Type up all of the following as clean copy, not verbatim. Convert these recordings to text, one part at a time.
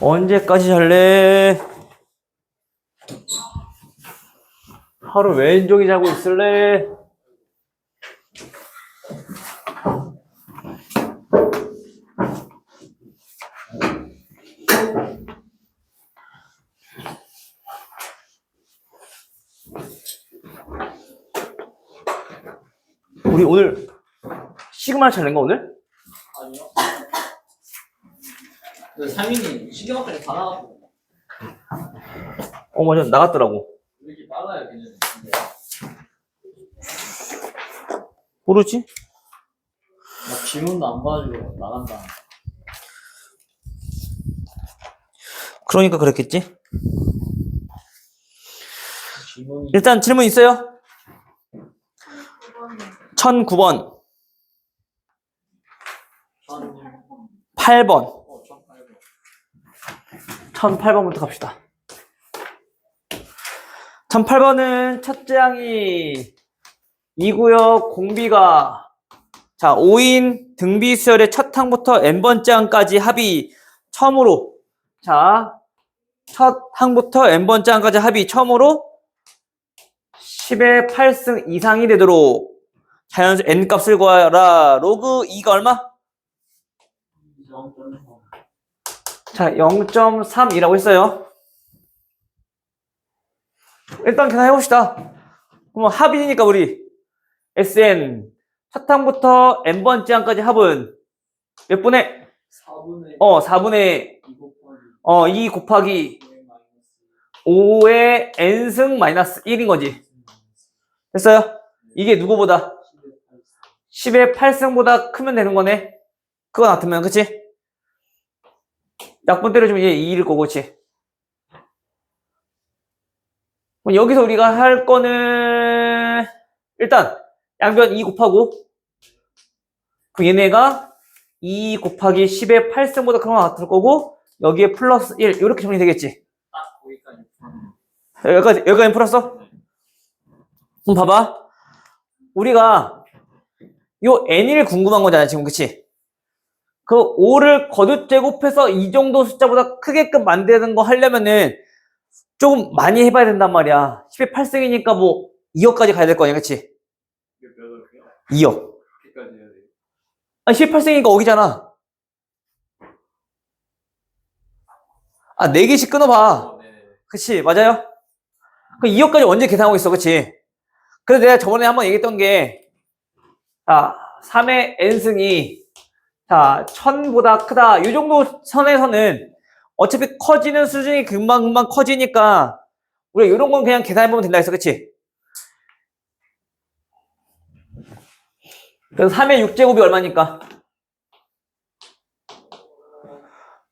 언제까지 잘래? 하루 왼종일 자고 있을래? 우리 오늘 시그마 잘 낸가 오늘? 아니요. 그 상윤이 신경학과에 다 나갔고. 맞아 나갔더라고. 왜 이렇게 빨라요, 걔는? 모르지? 막 질문도 안 봐주고 나간다. 그러니까 그랬겠지? 질문이. 일단 질문 있어요? 1009번 8번 1008번부터 갑시다. 1008번은 첫째 항이 2구역 공비가 자 5인 등비 수열의 첫 항부터 n번째 항까지 합이 처음으로 자 첫 항부터 n번째 항까지 합이 처음으로 10의 8승 이상이 되도록 자연수 n값을 구하라. 로그 2가 얼마? 자 0.3이라고 했어요. 일단 계산해봅시다. 그럼 합이니까 우리 SN 첫 항부터 n번째 항까지 합은 몇 분의? 4분의 2 곱하기 5의 n승 마이너스 1인 거지. 됐어요? 이게 누구보다? 10의 8승보다 크면 되는 거네. 그거 같으면 그치? 약분 때려주면 얘 2일 거고 그치? 그럼 여기서 우리가 할 거는 일단 양변 2 곱하고 그 얘네가 2 곱하기 10의 8승보다 큰 거 같을 거고 여기에 플러스 1 이렇게 정리되겠지? 딱 거기까지. 여기까지 풀었어? 그럼 봐봐. 우리가 요 n을 궁금한 거잖아 지금 그치? 그 5를 거듭제곱해서 이 정도 숫자보다 크게끔 만드는 거 하려면은 조금 많이 해봐야 된단 말이야. 10의 8승이니까 뭐 2억까지 가야 될 거 아니야 그치? 몇 억이요? 2억. 그렇게까지 해야 돼요? 아니 10의 8승이니까 5억이잖아. 아 4개씩 끊어봐. 네. 그치 맞아요? 그 2억까지 언제 계산하고 있어 그치? 그래서 내가 저번에 한번 얘기했던 게 자 3의 n승이 자 1000보다 크다 이 정도 선에서는 어차피 커지는 수준이 금방금방 커지니까 우리가 이런 건 그냥 계산해보면 된다 했어 그치? 그래서 3의 6제곱이 얼마니까?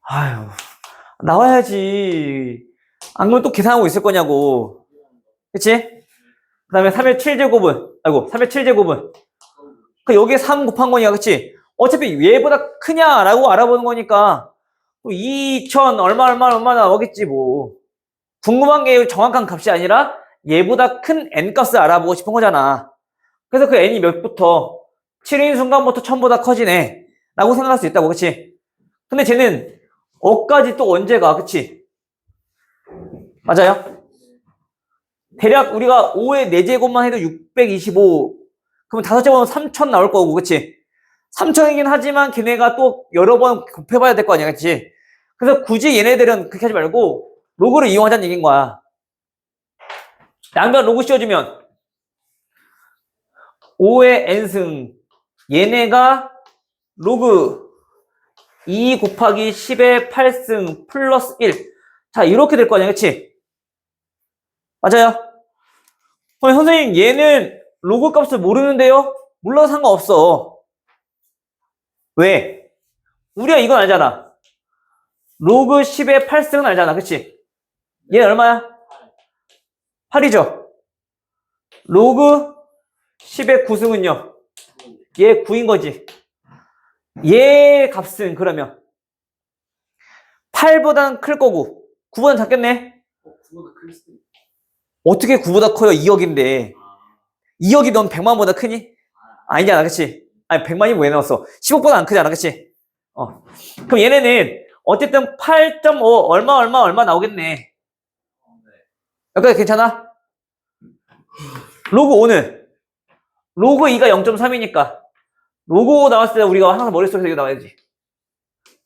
아유 나와야지 안 그러면 또 계산하고 있을 거냐고 그치? 그 다음에 3의 7제곱은 아이고 3의 7제곱은 그 여기에 3 곱한 거니까 그치? 어차피 얘보다 크냐라고 알아보는 거니까 2000 얼마 나오겠지 뭐. 궁금한 게 정확한 값이 아니라 얘보다 큰 n 값을 알아보고 싶은 거잖아. 그래서 그 n이 몇부터 7인 순간부터 1000보다 커지네 라고 생각할 수 있다고 그치? 근데 쟤는 어까지 또 언제 가 그치? 맞아요? 대략 우리가 5의 4제곱만 해도 625 그럼 5제곱은 3000 나올 거고 그치? 3000이긴 하지만 걔네가 또 여러 번 곱해봐야 될 거 아니야 그치? 그래서 굳이 얘네들은 그렇게 하지 말고 로그를 이용하자는 얘기인 거야. 양변 로그 씌워주면 5의 n승 얘네가 로그 2 곱하기 10의 8승 플러스 1 자 이렇게 될 거 아니야 그치? 맞아요? 선생님 얘는 로그 값을 모르는데요? 몰라도 상관없어. 왜? 우리가 이건 알잖아. 로그 10의 8승은 알잖아. 그치? 얘는 얼마야? 8이죠? 로그 10의 9승은요? 얘 9인 거지. 얘 값은 그러면 8보다는 클 거고 9보다는 작겠네? 9보다 클 수도 있고. 어떻게 9보다 커요? 2억인데 2억이 넌 100만보다 크니? 아니잖아 그치? 아니 100만이 왜 넣었어? 10억보다 안 크잖아 그치? 그럼 얘네는 어쨌든 8.5 얼마 나오겠네. 여기까지 괜찮아? 로그 5는 로그 2가 0.3이니까 로그 5 나왔을 때 우리가 항상 머릿속에서 이거 나와야지.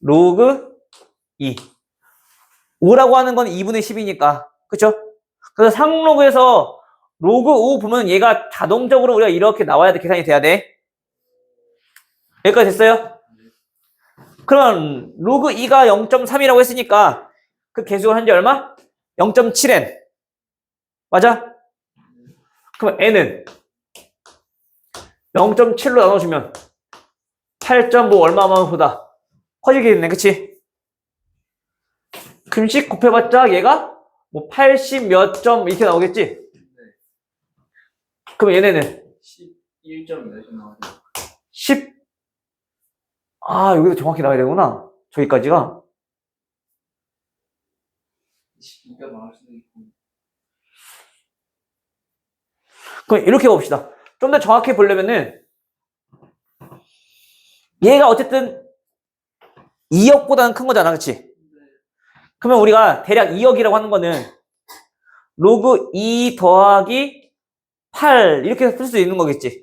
로그 2 5라고 하는 건 2분의 10이니까 그쵸? 그래서 상로그에서 로그 5 보면 얘가 자동적으로 우리가 이렇게 나와야 돼. 계산이 돼야 돼. 여기까지 됐어요? 그럼 로그 2가 0.3이라고 했으니까 그 개수가 현재 얼마? 0.7n 맞아? 그럼 n은 0.7로 나눠주면 8.5 얼마만보다 커지겠네 그치? 금씩 곱해봤자 얘가 뭐 80 몇 점 이렇게 나오겠지? 그럼 얘네는 11점 몇이 나와요? 10 아 여기도 정확히 나와야 되구나 저기까지가 12가 나올 수도 있고. 그럼 이렇게 봅시다. 좀 더 정확히 보려면은 얘가 어쨌든 2억보다는 큰 거잖아 그치? 그러면 우리가 대략 2억이라고 하는 거는 로그 2 더하기 8 이렇게 쓸 수 있는 거겠지?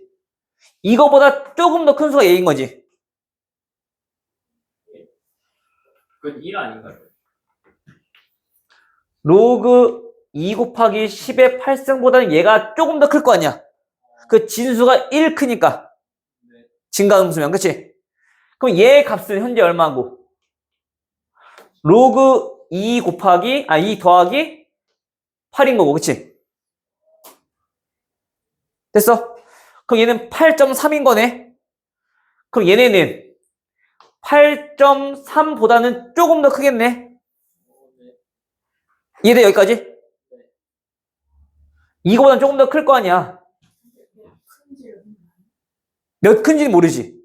이거보다 조금 더 큰 수가 얘인 거지. 그건 1 아닌가요? 로그 2 곱하기 10의 8승보다는 얘가 조금 더 클 거 아니야. 그 진수가 1 크니까. 네. 증가함수면 그치? 그럼 얘의 값은 현재 얼마고? 로그 2 곱하기 2 더하기 8인 거고 그치? 됐어? 그럼 얘는 8.3인 거네. 그럼 얘네는 8.3보다는 조금 더 크겠네. 이해돼 여기까지? 이거보다는 조금 더 클 거 아니야. 몇 큰지는 모르지.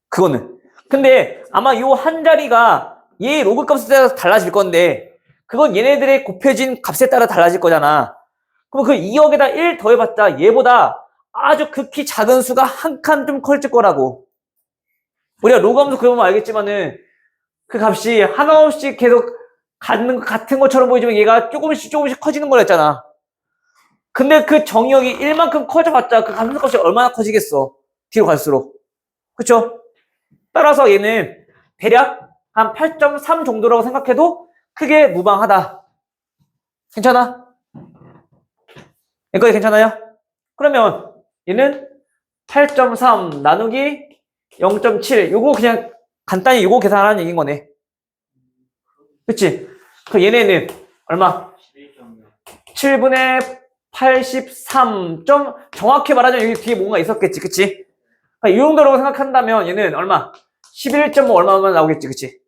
그거는. 근데 아마 요 한 자리가 얘 로그 값에 따라 달라질 건데 그건 얘네들의 곱해진 값에 따라 달라질 거잖아. 그럼 그 2억에다 1 더해봤자 얘보다 아주 극히 작은 수가 한 칸 좀 커질 거라고. 우리가 로그 함수 그려보면 알겠지만은 그 값이 하나 없이 계속 같은 것처럼 보이지만 얘가 조금씩 커지는 거랬잖아. 근데 그 정의역이 1만큼 커져봤자 그 함수값이 얼마나 커지겠어. 뒤로 갈수록. 그쵸? 따라서 얘는 대략 한 8.3 정도라고 생각해도 크게 무방하다. 괜찮아? 여기까지 괜찮아요? 그러면 얘는 8.3 나누기 0.7 요거 그냥 간단히 요거 계산하라는 얘기인 거네. 그치? 그럼 얘네는 얼마? 11.6. 7분의 83 점 정확히 말하자면 여기 뒤에 뭔가 있었겠지 그치? 이 정도라고 생각한다면 얘는 얼마? 11.5 얼마만 나오겠지 그치?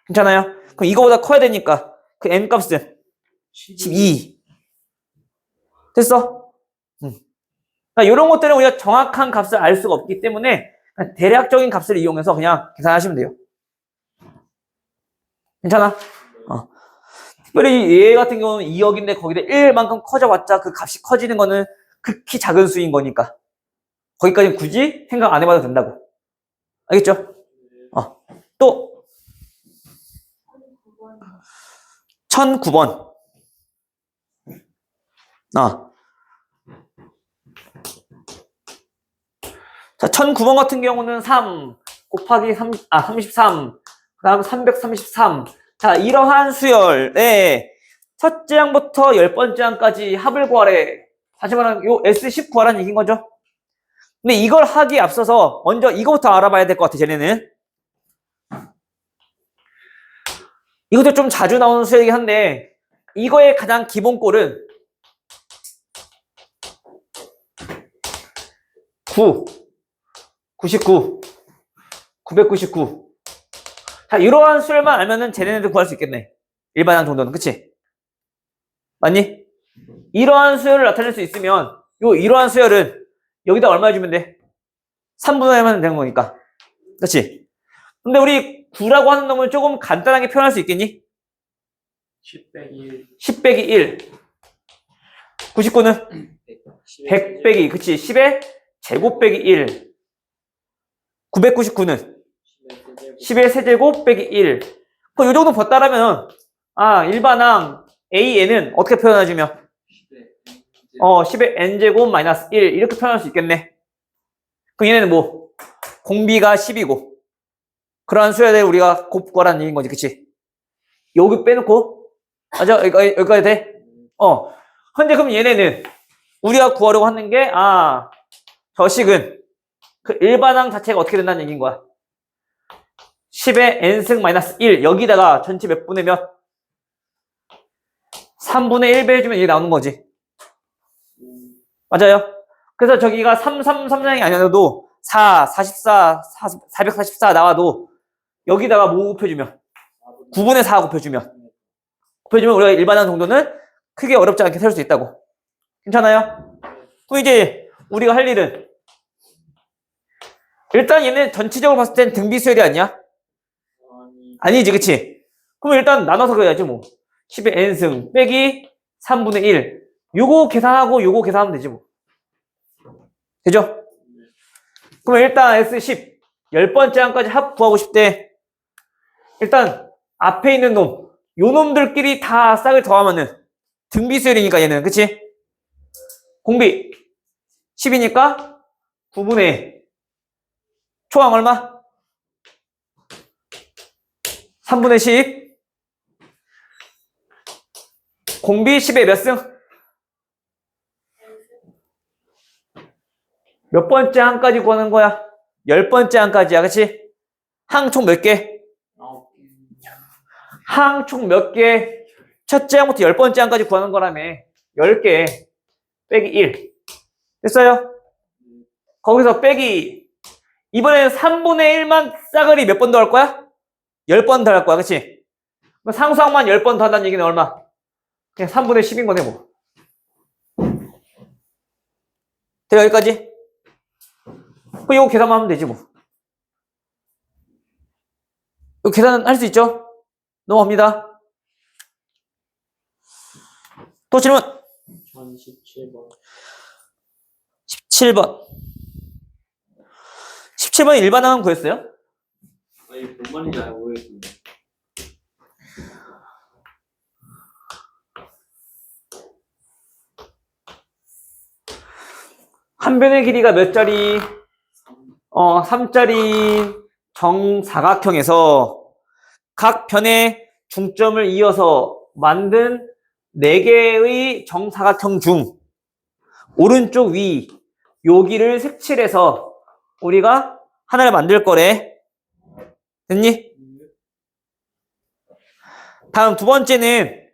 괜찮아요? 그럼 이거보다 커야 되니까 그 n 값은 12 됐어? 그러니까 이런 것들은 우리가 정확한 값을 알 수가 없기 때문에 그냥 대략적인 값을 이용해서 그냥 계산하시면 돼요. 괜찮아? 특별히 얘 같은 경우는 2억인데 거기다 1만큼 커져봤자 그 값이 커지는 거는 극히 작은 수인 거니까 거기까지 굳이 생각 안 해봐도 된다고. 알겠죠? 또 1009번. 자, 1009번 같은 경우는 3 곱하기 33, 그 다음 333. 자, 이러한 수열의 첫째 항부터 10번째 항까지 합을 구하래. 다시 말하면 요 S10 구하라는 얘기인 거죠. 근데 이걸 하기에 앞서서 먼저 이거부터 알아봐야 될 것 같아, 쟤네는. 이것도 좀 자주 나오는 수열이긴 한데 이거의 가장 기본 꼴은 9, 99, 999. 자, 이러한 수열만 알면은 쟤네들 구할 수 있겠네. 일반항 정도는, 그치? 맞니? 이러한 수열을 나타낼 수 있으면 이러한 수열은 여기다 얼마 해주면 돼? 3분의 1만 되는 거니까. 그치? 근데 우리 9라고 하는 놈을 조금 간단하게 표현할 수 있겠니? 10 빼기 1. 10 빼기 1. 99는? 100 빼기, 그치? 10의 제곱 빼기 1. 999는? 10의 10의 세제곱 빼기 1. 요 정도 봤다라면, 일반항 AN은 어떻게 표현해주면? 10의 n제곱 마이너스 1. 이렇게 표현할 수 있겠네. 그럼 얘네는 뭐? 공비가 10이고. 그러한 수열을 우리가 곱거라는 얘기인 거지, 그치? 여기 빼놓고. 맞아? 여기까지 돼? 근데 그럼 얘네는 우리가 구하려고 하는 게, 저식은 그 일반항 자체가 어떻게 된다는 얘기인 거야. 10의 n승 마이너스 1. 여기다가 전체 몇 분의 몇? 3분의 1 빼주면 이게 나오는 거지. 맞아요? 그래서 저기가 333량이 아니어도 444 나와도 여기다가 뭐 곱해주면? 9분의 4 곱해주면 우리가 일반항 정도는 크게 어렵지 않게 세울 수 있다고. 괜찮아요? 그럼 이제 우리가 할 일은 일단 얘는 전체적으로 봤을 땐 등비수열이 아니야? 아니지, 그치? 그럼 일단 나눠서 그래야지 뭐. 10의 n승 빼기 3분의 1. 요거 계산하고 요거 계산하면 되지 뭐. 되죠? 그럼 일단 S10 10번째 항까지 합 구하고 싶대. 일단 앞에 있는 놈, 요 놈들끼리 다 싹을 더하면은 등비수열이니까 얘는, 그치? 공비 10이니까 9분의 초항 얼마? 3분의 10. 공비 10에 몇 승? 몇 번째 항까지 구하는 거야? 10번째 항까지야, 그치? 항 총 몇 개? 항 총 몇 개? 첫째 항부터 10번째 항까지 구하는 거라며. 10개 빼기 1. 됐어요? 거기서 빼기, 이번에는 3분의 1만 싸그리 몇 번 더 할 거야? 10번 더 할 거야, 그치? 상수항만 10번 더 한다는 얘기는 얼마? 그냥 3분의 10인 거네, 뭐. 돼, 여기까지? 그럼 이거 계산만 하면 되지, 뭐. 이거 계산할 수 있죠? 넘어갑니다. 또 질문. 1017번. 17번. 17번이 일반항은 구했어요? 아니, 뭔 말인지 잘 모르겠습니다. 한 변의 길이가 몇 짜리? 3짜리 정사각형에서 각 변의 중점을 이어서 만든 4개의 정사각형 중 오른쪽 위 여기를 색칠해서 우리가 하나를 만들 거래. 됐니? 다음 두 번째는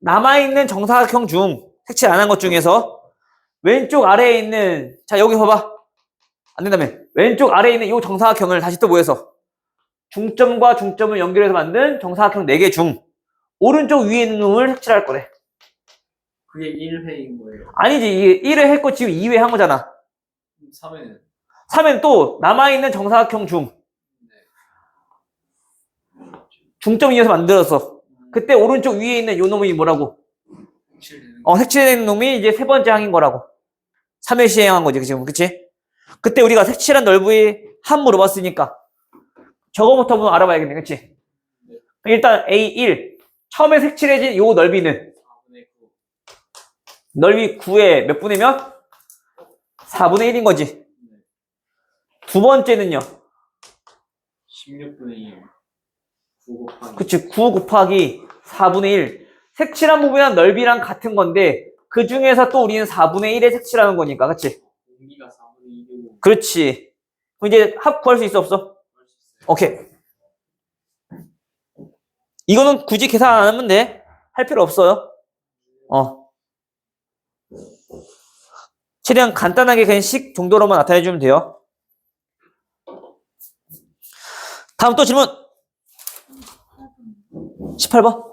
남아있는 정사각형 중 색칠 안 한 것 중에서 왼쪽 아래에 있는, 자 여기 봐봐. 안 된다며. 왼쪽 아래에 있는 이 정사각형을 다시 또 모여서 중점과 중점을 연결해서 만든 정사각형 4개 중 오른쪽 위에 있는 놈을 색칠할 거래. 그게 1회인 거예요. 아니지. 이게 1회 했고 지금 2회 한 거잖아. 3회는? 3회는 또 남아있는 정사각형 중 중점 이어서 만들었어. 그때 오른쪽 위에 있는 요 놈이 뭐라고? 색칠된 놈이 이제 세 번째 항인 거라고. 3회 시행한 거지, 지금. 그치? 그때 우리가 색칠한 넓이의 합 물어봤으니까 저거부터 한번 알아봐야겠네. 그치? 일단 A1 처음에 색칠해진 요 넓이는 넓이 9의 몇 분의 몇? 4분의 1인 거지. 두 번째는요. 16분의 1. 9 곱하기. 그치, 9 곱하기 4분의 1. 색칠한 부분이랑 넓이랑 같은 건데 그 중에서 또 우리는 4분의 1에 색칠하는 거니까. 그치? 공기가 4분의 1이고. 그렇지. 그럼 이제 합 구할 수 있어, 없어? 오케이. 이거는 굳이 계산 안 하면 돼. 할 필요 없어요. 최대한 간단하게 그냥 식 정도로만 나타내주면 돼요. 다음 또 질문. 18번.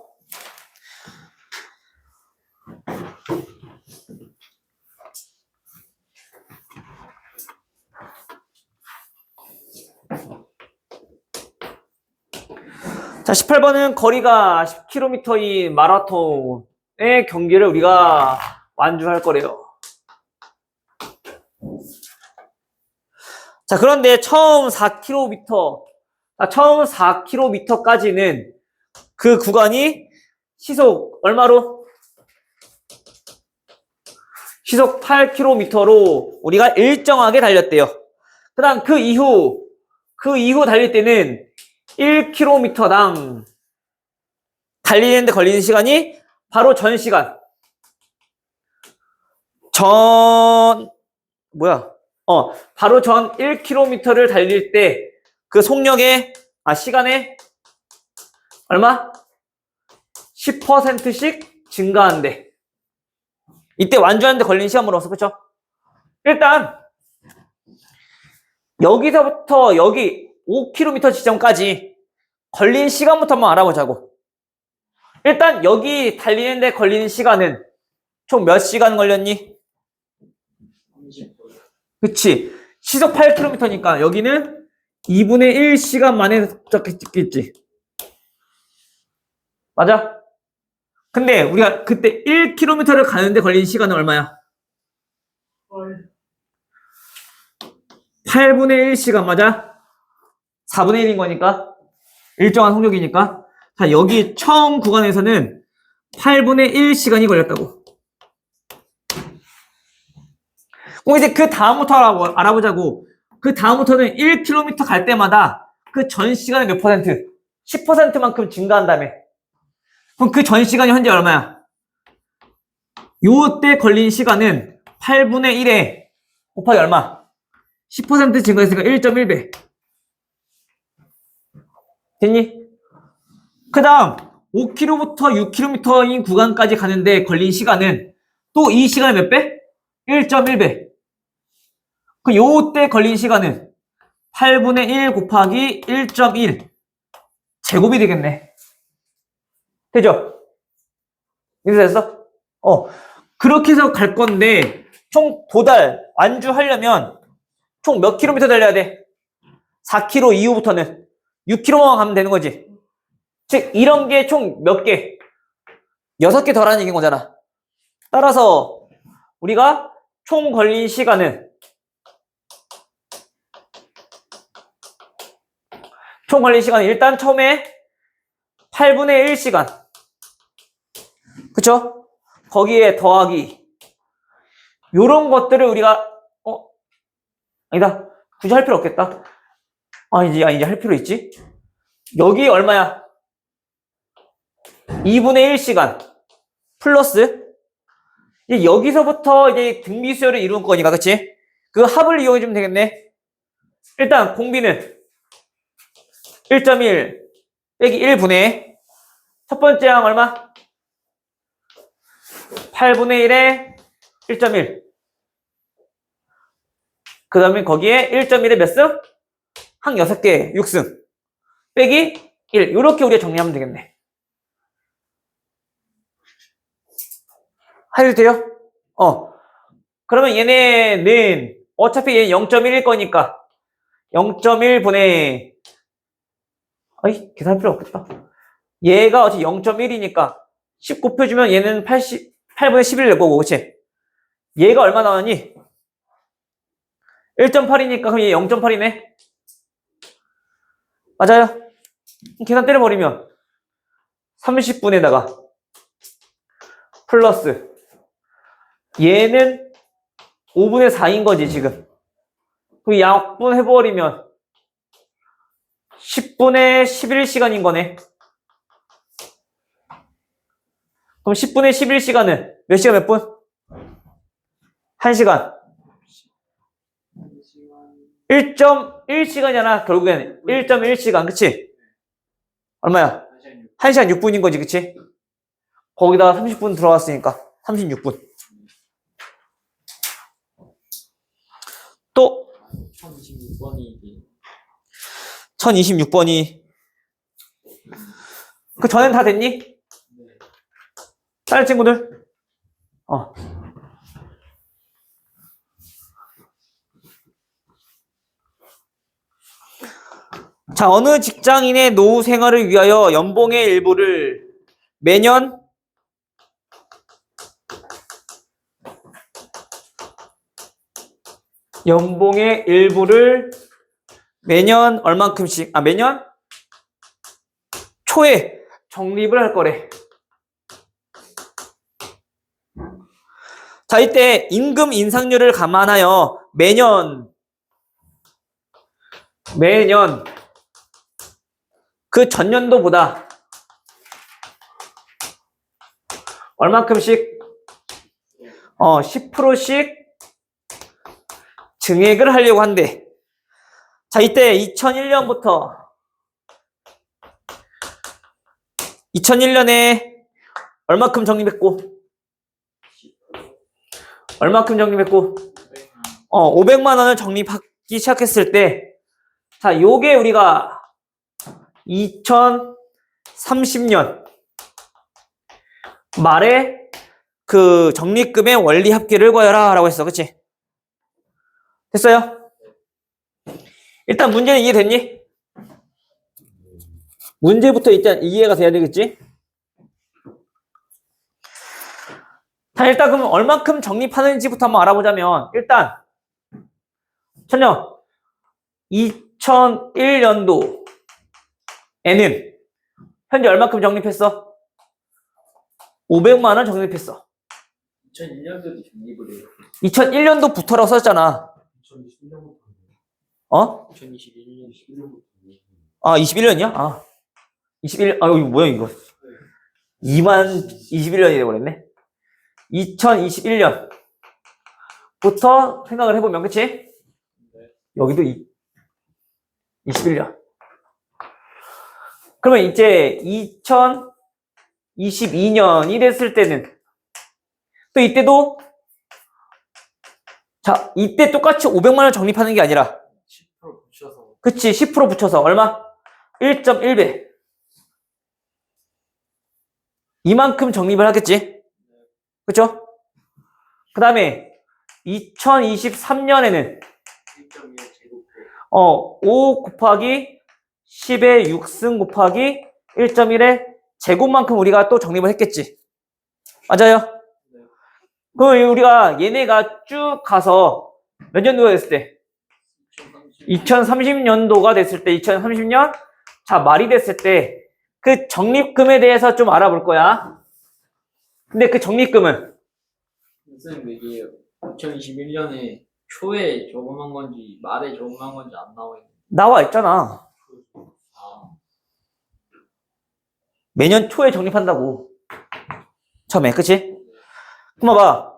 자, 18번은 거리가 10km인 마라톤의 경기를 우리가 완주할 거래요. 자, 그런데 처음 4km 처음 4km까지는 그 구간이 시속 얼마로? 시속 8km로 우리가 일정하게 달렸대요. 그다음 그 이후 달릴 때는 1km당 달리는데 걸리는 시간이 바로 전 시간. 바로 전 1km를 달릴 때 그 속력의, 시간에 얼마? 10%씩 증가한대. 이때 완주하는데 걸리는 시간 물어봤어. 그쵸? 일단, 여기서부터 여기 5km 지점까지 걸린 시간부터 한번 알아보자고. 일단, 여기 달리는데 걸리는 시간은 총 몇 시간 걸렸니? 30분. 그치. 시속 8km니까 여기는 2분의 1시간 만에 도착했겠지. 맞아? 근데 우리가 그때 1km를 가는데 걸린 시간은 얼마야? 8분의 1시간 맞아? 4분의 1인 거니까. 일정한 속력이니까. 자, 여기 처음 구간에서는 8분의 1시간이 걸렸다고. 그럼 이제 그 다음부터 알아보자고. 그 다음부터는 1km 갈 때마다 그 전 시간의 몇 퍼센트? 10%만큼 증가한다며. 그럼 그 전 시간이 현재 얼마야? 요때 걸린 시간은 8분의 1에 곱하기 얼마? 10% 증가했으니까 1.1배. 됐니? 그 다음 5km부터 6km인 구간까지 가는데 걸린 시간은 또 이 시간의 몇 배? 1.1배. 그 요때 걸린 시간은 8분의 1 곱하기 1.1 제곱이 되겠네. 되죠? 이해됐어? 그렇게 해서 갈 건데 총 도달 완주하려면 총 몇 킬로미터 달려야 돼? 4km 이후부터는 6km만 가면 되는 거지. 즉 이런 게 총 몇 개? 6개 더라는 얘기인 거잖아. 따라서 우리가 총 걸린 시간은 일단 처음에 8분의 1시간. 그쵸? 거기에 더하기. 요런 것들을 우리가, 아니다. 굳이 할 필요 없겠다. 이제 할 필요 있지? 여기 얼마야? 2분의 1시간. 플러스. 이제 여기서부터 이제 등비수열을 이루는 거니까, 그치? 그 합을 이용해주면 되겠네. 일단, 공비는 1.1 빼기 1분의 첫 번째 항 얼마? 8분의 1에 1.1. 그 다음에 거기에 1.1에 몇 승? 항 6개 6승 빼기 1. 이렇게 우리가 정리하면 되겠네. 해도 돼요? 그러면 얘네는 어차피 얘는 0.1일 거니까 0.1분의 계산할 필요 없겠다. 얘가 어차피 0.1이니까 10 곱해주면 얘는 8분의 11 낼 거고, 그치? 얘가 얼마 나왔니? 1.8이니까 그럼 얘 0.8이네? 맞아요? 계산 때려버리면 30분에다가 플러스 얘는 5분의 4인 거지 지금. 그 약분해버리면 10분의 11시간인 거네. 그럼 10분의 11시간은 몇 시간 몇 분? 1시간. 1.1시간이잖아 결국에는. 1.1시간 그치? 얼마야? 1시간 6분인 거지 그치? 거기다가 30분 들어갔으니까 36분. 또 1026번이 그 전엔 다 됐니? 다른 친구들? 자, 어느 직장인의 노후 생활을 위하여 연봉의 일부를 매년 얼만큼씩 매년 초에 적립을 할 거래. 자, 이때 임금 인상률을 감안하여 매년 그 전년도보다 얼마큼씩 10%씩 증액을 하려고 한대. 자, 이때 2001년에 얼마큼 적립했고 500만 원을 적립하기 시작했을 때, 자, 요게 우리가 2030년 말에 그 적립금의 원리 합계를 구하여라 라고 했어. 그치? 됐어요? 일단 문제는 이해됐니? 문제부터 일단 이해가 돼야 되겠지? 자, 일단 그럼 얼만큼 적립하는지부터 한번 알아보자면, 일단 천녕 2001년도에는 현재 얼만큼 적립했어? 500만 원 적립했어. 2001년도도 적립을 해요. 2001년도부터라고 썼잖아. 2021년부터. 어? 2021년. 아, 21년이야? 아, 21년. 아, 이거 뭐야, 이거. 21년이 돼버렸네. 2021년부터 생각을 해보면, 그치? 여기도 21년. 그러면 이제 2022년이 됐을 때는 또 이때도, 자, 이때 똑같이 500만 원 적립하는 게 아니라 10% 붙여서. 그치, 10% 붙여서 얼마? 1.1배. 이만큼 적립을 하겠지? 그쵸? 그 다음에 2023년에는 1.1 제곱해. 5 곱하기 10의 6승 곱하기 1.1의 제곱만큼 우리가 또 적립을 했겠지. 맞아요? 네. 그럼 우리가 얘네가 쭉 가서 몇 년도가 됐을 때? 2030년도가 됐을 때, 2030년? 자, 말이 됐을 때 그 적립금에 대해서 좀 알아볼 거야. 근데 그 적립금은 선생님 이게 2021년에 초에 적응한 건지 말에 적응한 건지 안 나와 있는. 나와 있잖아. 아, 매년 초에 적립한다고. 처음에, 그치? 그럼 봐봐.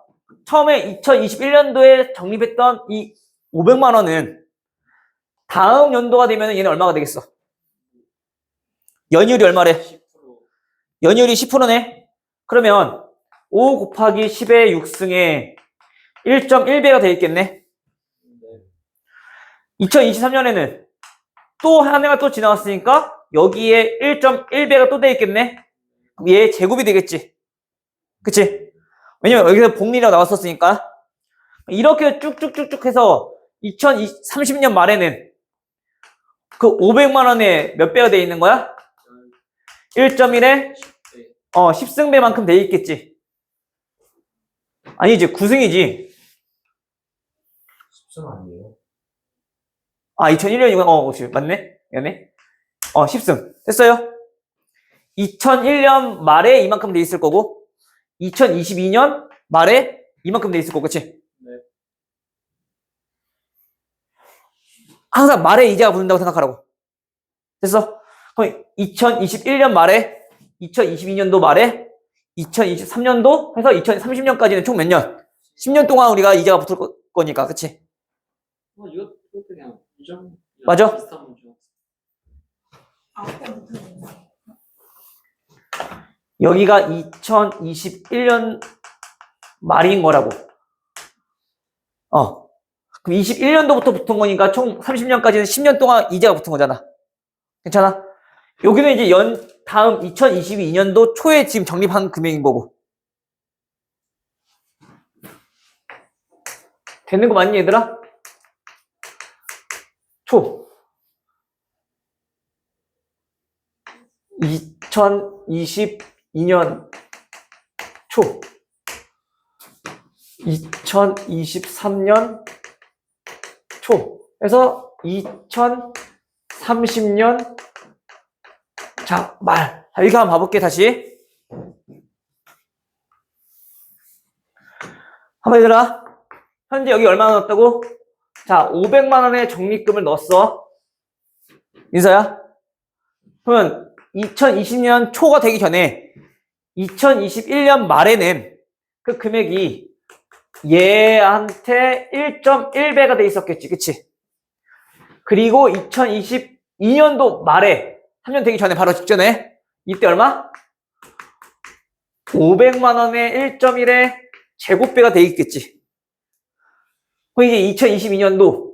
처음에 2021년도에 적립했던 이 500만 원은 다음 연도가 되면 얘는 얼마가 되겠어? 연율이 얼마래? 10%. 연율이 10%네? 그러면 5 곱하기 10의 6승에 1.1배가 되겠네? 네. 2023년에는 또 한 해가 또 지나갔으니까 여기에 1.1배가 또 되겠네? 그럼 얘 제곱이 되겠지? 그치? 왜냐면 여기서 복리라고 나왔었으니까. 이렇게 쭉쭉쭉쭉 해서 2030년 말에는 그 500만 원에 몇 배가 돼 있는 거야? 1.1에 10배. 10승배만큼 돼 있겠지. 아니지, 9승이지. 10승 아니에요? 아, 2001년이구나. 그렇지. 맞네. 맞네. 10승. 됐어요? 2001년 말에 이만큼 돼 있을 거고, 2022년 말에 이만큼 돼 있을 거고, 그치? 네. 항상 말에 이자가 붙는다고 생각하라고. 됐어? 그럼 2021년 말에, 2022년도 말에, 2023년도 해서 2030년까지는 총 몇 년? 10년 동안 우리가 이자가 붙을 거니까, 그치? 이것도 그냥 이점. 맞아? 비슷한 문제. 여기가 2021년 말인 거라고. 그럼 21년도부터 붙은 거니까 총 30년까지는 10년 동안 이자가 붙은 거잖아. 괜찮아? 여기는 이제 다음 2022년도 초에 지금 적립한 금액인 거고. 되는 거 맞니, 얘들아? 초. 2022년 초. 2023년 초. 그래서 2030년 자, 말. 자, 이렇게 한번 봐볼게, 다시. 한번 얘들아. 현재 여기 얼마 넣었다고? 자, 500만 원의 적립금을 넣었어. 인서야. 그러면 2020년 초가 되기 전에 2021년 말에는 그 금액이 얘한테 1.1배가 돼 있었겠지. 그치? 그리고 2022년도 말에 3년 되기 전에 바로 직전에 이때 얼마? 500만 원에 1.1의 제곱배가 돼 있겠지. 그럼 이게 2022년도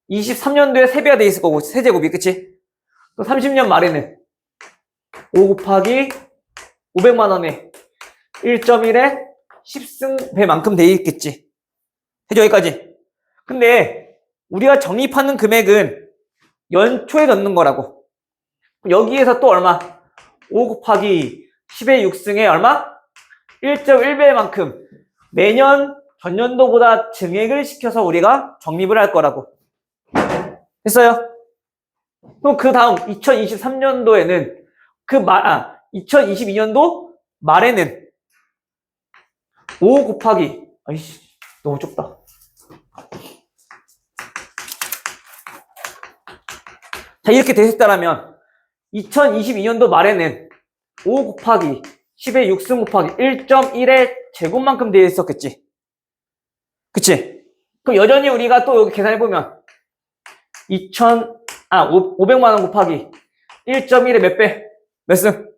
23년도에 3배가 돼 있을 거고 세제곱이. 그치? 또 30년 말에는 5 곱하기 500만 원에 1.1에 10승배만큼 돼 있겠지. 되죠? 여기까지. 근데 우리가 적립하는 금액은 연초에 넣는 거라고. 여기에서 또 얼마? 5 곱하기 10의 6승에 얼마? 1.1배만큼 매년 전년도보다 증액을 시켜서 우리가 적립을 할 거라고. 됐어요? 그럼 그 다음 2023년도에는 2022년도 말에는 5 곱하기 아이씨 너무 좁다. 자, 이렇게 되셨다라면 2022년도 말에는 5 곱하기 10의 6승 곱하기 1.1의 제곱만큼 되어 있었겠지. 그치? 그럼 여전히 우리가 또 여기 계산해보면 500만 원 곱하기 1.1의 몇 배? 몇 승?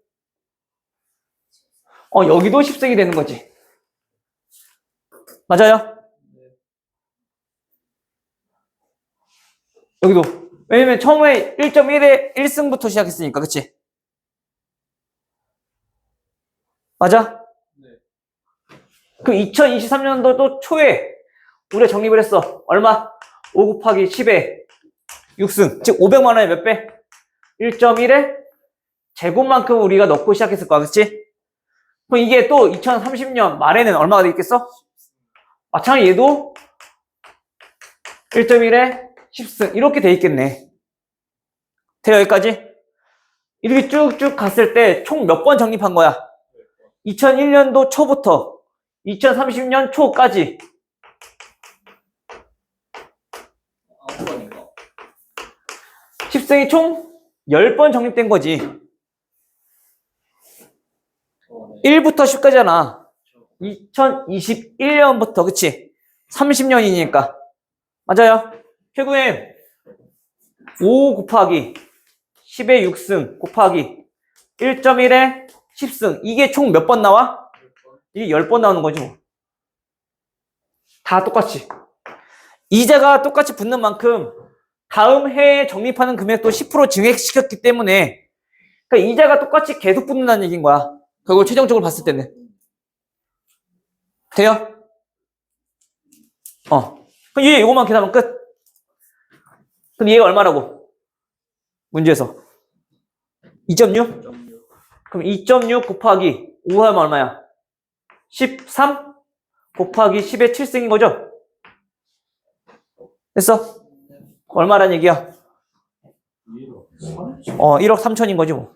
여기도 10승이 되는 거지. 맞아요? 여기도. 왜냐면 처음에 1.1의 1승부터 시작했으니까, 그치? 맞아? 네. 그럼 2023년도 초에 우리가 적립을 했어. 얼마? 5 곱하기 10의 6승. 즉, 500만 원에 몇 배? 1.1의 제곱만큼 우리가 넣고 시작했을 거야, 그치? 그럼 이게 또 2030년 말에는 얼마가 되겠어? 마찬가지 얘도 1.1에 10승. 이렇게 돼 있겠네. 돼요, 여기까지? 이렇게 쭉쭉 갔을 때 총 몇 번 적립한 거야? 2001년도 초부터 2030년 초까지 9번인가? 10승이 총 10번 적립된 거지. 1부터 10까지잖아. 2021년부터, 그치? 30년이니까. 맞아요. 결국엔 5 곱하기 10의 6승 곱하기 1.1의 10승. 이게 총 몇 번 나와? 이게 10번 나오는 거지 뭐. 다 똑같이. 이자가 똑같이 붙는 만큼 다음 해에 적립하는 금액도 10% 증액시켰기 때문에 그러니까 이자가 똑같이 계속 붙는다는 얘기인 거야. 그걸 최종적으로 봤을 때는. 돼요? 그럼 얘 이거만 계산하면 끝. 그럼 얘가 얼마라고? 문제에서 2.6? 그럼 2.6 곱하기 5 하면 얼마야? 13 곱하기 10의 7승인 거죠? 됐어? 얼마란 얘기야? 1억 3천인 거지 뭐.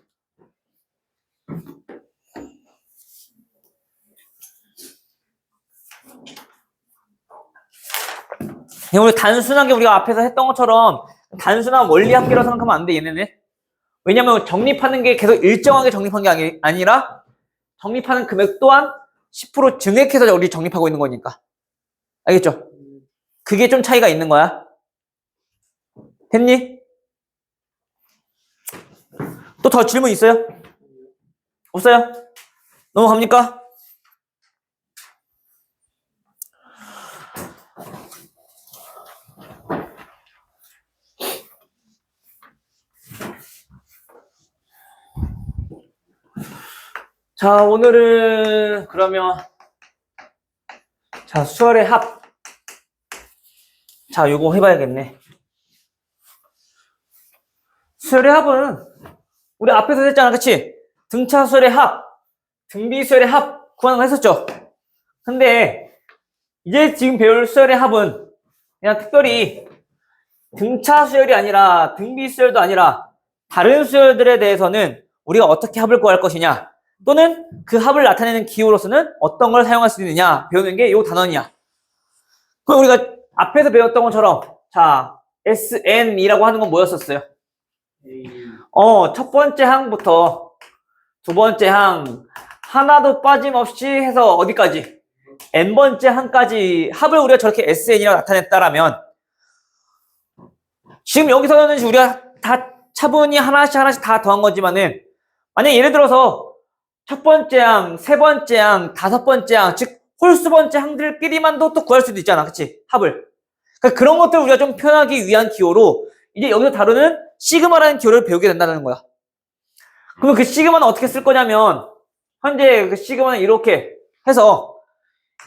우리 단순하게 우리가 앞에서 했던 것처럼 단순한 원리 합계로 생각하면 안 돼, 얘네는. 왜냐면 적립하는 게 계속 일정하게 적립한 게 아니라 적립하는 금액 또한 10% 증액해서 우리 적립하고 있는 거니까. 알겠죠? 그게 좀 차이가 있는 거야. 됐니? 또 더 질문 있어요? 없어요? 넘어갑니까? 자, 오늘은 그러면 자, 수열의 합. 자, 요거 해봐야겠네. 수열의 합은 우리 앞에서 했잖아, 그치? 등차 수열의 합, 등비 수열의 합 구하는 거 했었죠? 근데 이제 지금 배울 수열의 합은 그냥 특별히 등차 수열이 아니라 등비 수열도 아니라 다른 수열들에 대해서는 우리가 어떻게 합을 구할 것이냐 또는 그 합을 나타내는 기호로서는 어떤 걸 사용할 수 있느냐 배우는 게 요 단원이야. 그럼 우리가 앞에서 배웠던 것처럼 자 SN이라고 하는 건 뭐였었어요? 첫 번째 항부터 두 번째 항 하나도 빠짐없이 해서 어디까지? n번째 항까지 합을 우리가 저렇게 SN이라고 나타냈다라면 지금 여기서는 우리가 다 차분히 하나씩 다 더한 거지만은 만약에 예를 들어서 첫 번째 항, 세 번째 항, 다섯 번째 항, 즉 홀수 번째 항들끼리만도 또 구할 수도 있잖아. 그치? 합을. 그러니까 그런 것들을 우리가 좀 표현하기 위한 기호로 이제 여기서 다루는 시그마라는 기호를 배우게 된다는 거야. 그러면 그 시그마는 어떻게 쓸 거냐면 현재 그 시그마는 이렇게 해서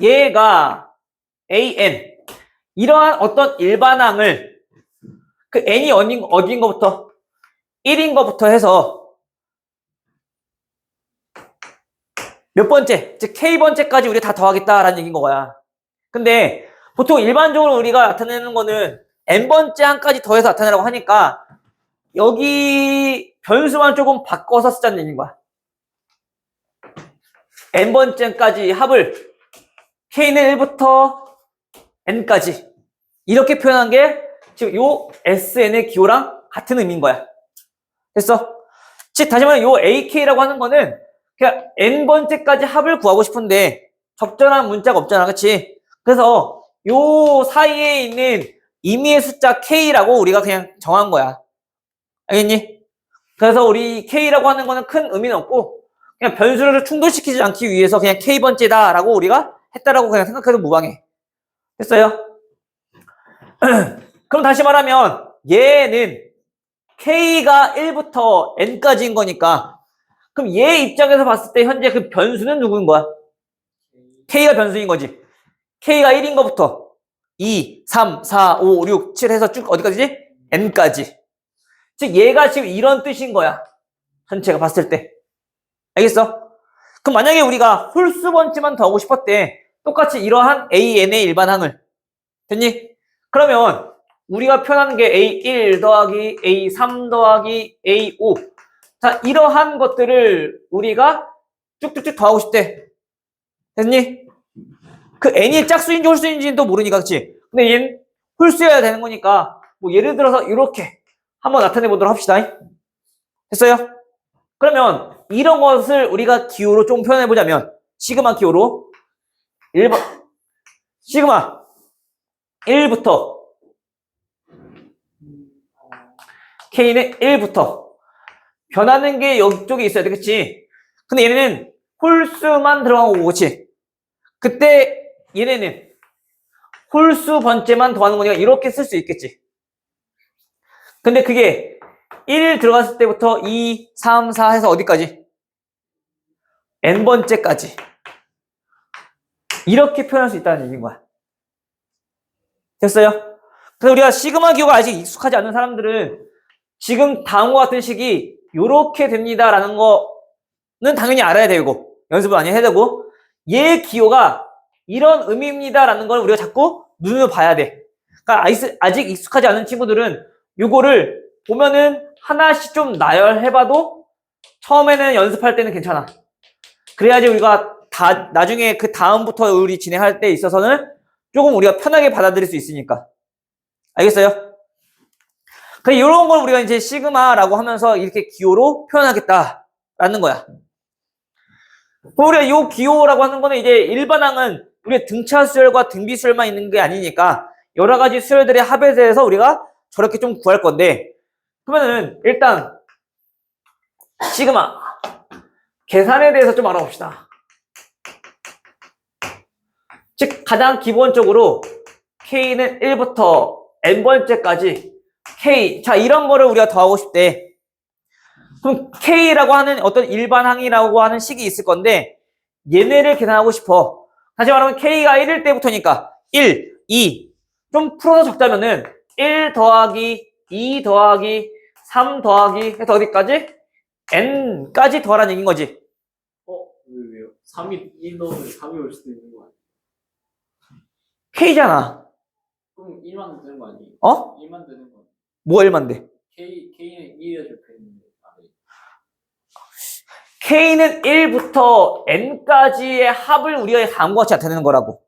얘가 AN 이러한 어떤 일반항을 그 n이 어디인 거부터 1인 거부터 해서 몇 번째 즉 k번째까지 우리가 다 더하겠다라는 얘기인 거야. 근데 보통 일반적으로 우리가 나타내는 거는 n번째 항까지 더해서 나타내라고 하니까 여기 변수만 조금 바꿔서 쓰자는 얘기인 거야. n번째까지 합을 k는 1부터 n까지 이렇게 표현한 게 지금 요 sn의 기호랑 같은 의미인 거야. 됐어? 즉 다시 말하면 요 ak라고 하는 거는 그냥 n번째까지 합을 구하고 싶은데 적절한 문자가 없잖아. 그치? 그래서 요 사이에 있는 임의의 숫자 k라고 우리가 그냥 정한 거야. 알겠니? 그래서 우리 k라고 하는 거는 큰 의미는 없고 그냥 변수를 충돌시키지 않기 위해서 그냥 k번째다라고 우리가 했다라고 그냥 생각해도 무방해. 됐어요? 그럼 다시 말하면 얘는 k가 1부터 n까지인 거니까 그럼 얘 입장에서 봤을 때 현재 그 변수는 누구인 거야? k가 변수인 거지. k가 1인 거부터 2, 3, 4, 5, 6, 7 해서 쭉 어디까지지? n까지. 즉 얘가 지금 이런 뜻인 거야. 전체가 봤을 때. 알겠어? 그럼 만약에 우리가 홀수 번째만 더 하고 싶었대. 똑같이 이러한 AN의 일반항을. 됐니? 그러면 우리가 표현하는 게 A1 더하기 A3 더하기 A5. 자, 이러한 것들을 우리가 쭉쭉쭉 더하고 싶대. 됐니? 그 n이 짝수인지 홀수인지는 또 모르니까, 그치? 근데 얘는 홀수여야 되는 거니까, 뭐 예를 들어서 이렇게 한번 나타내 보도록 합시다. 됐어요? 그러면 이런 것을 우리가 기호로 좀 표현해 보자면, 시그마 기호로 1번, 시그마 1부터 K는 1부터 변하는 게 여기 있어야 돼. 그치? 근데 얘네는 홀수만 들어간 거고, 그치? 그때 얘네는 홀수 번째만 더하는 거니까 이렇게 쓸 수 있겠지. 근데 그게 1 들어갔을 때부터 2, 3, 4 해서 어디까지? n번째까지. 이렇게 표현할 수 있다는 얘기인 거야. 됐어요? 그래서 우리가 시그마 기호가 아직 익숙하지 않은 사람들은 지금 다음과 같은 식이 요렇게 됩니다라는 거는 당연히 알아야 되고 연습을 많이 해야 되고 얘 기호가 이런 의미입니다라는 걸 우리가 자꾸 눈으로 봐야 돼. 그러니까 아직 익숙하지 않은 친구들은 요거를 보면은 하나씩 좀 나열해봐도 처음에는 연습할 때는 괜찮아. 그래야지 우리가 나중에 그 다음부터 우리 진행할 때 있어서는 조금 우리가 편하게 받아들일 수 있으니까. 알겠어요? 그 이런 걸 우리가 이제 시그마라고 하면서 이렇게 기호로 표현하겠다라는 거야. 그럼 우리가 이 기호라고 하는 거는 이제 일반항은 우리의 등차 수열과 등비 수열만 있는 게 아니니까 여러 가지 수열들의 합에 대해서 우리가 저렇게 좀 구할 건데 그러면은 일단 시그마 계산에 대해서 좀 알아봅시다. 즉 가장 기본적으로 K는 1부터 n번째까지 K 자 이런 거를 우리가 더하고 싶대. 그럼 K라고 하는 어떤 일반항이라고 하는 식이 있을 건데 얘네를 계산하고 싶어. 다시 말하면 K가 1일 때부터니까 1, 2 좀 풀어서 적자면은 1 더하기 2 더하기 3 더하기 해서 어디까지? n까지 더하라는 얘기인 거지. 왜요? 3이 1 넣으면 3이 올 수도 있는 거 아니에요? K잖아. 그럼 1만 되는 거 아니에요? 어? 1만 되는 거. 뭐가 1만데? K는 1이라 적혀 있는데. K는 1부터 N까지의 합을 우리가 다음과 같이 나타내는 거라고.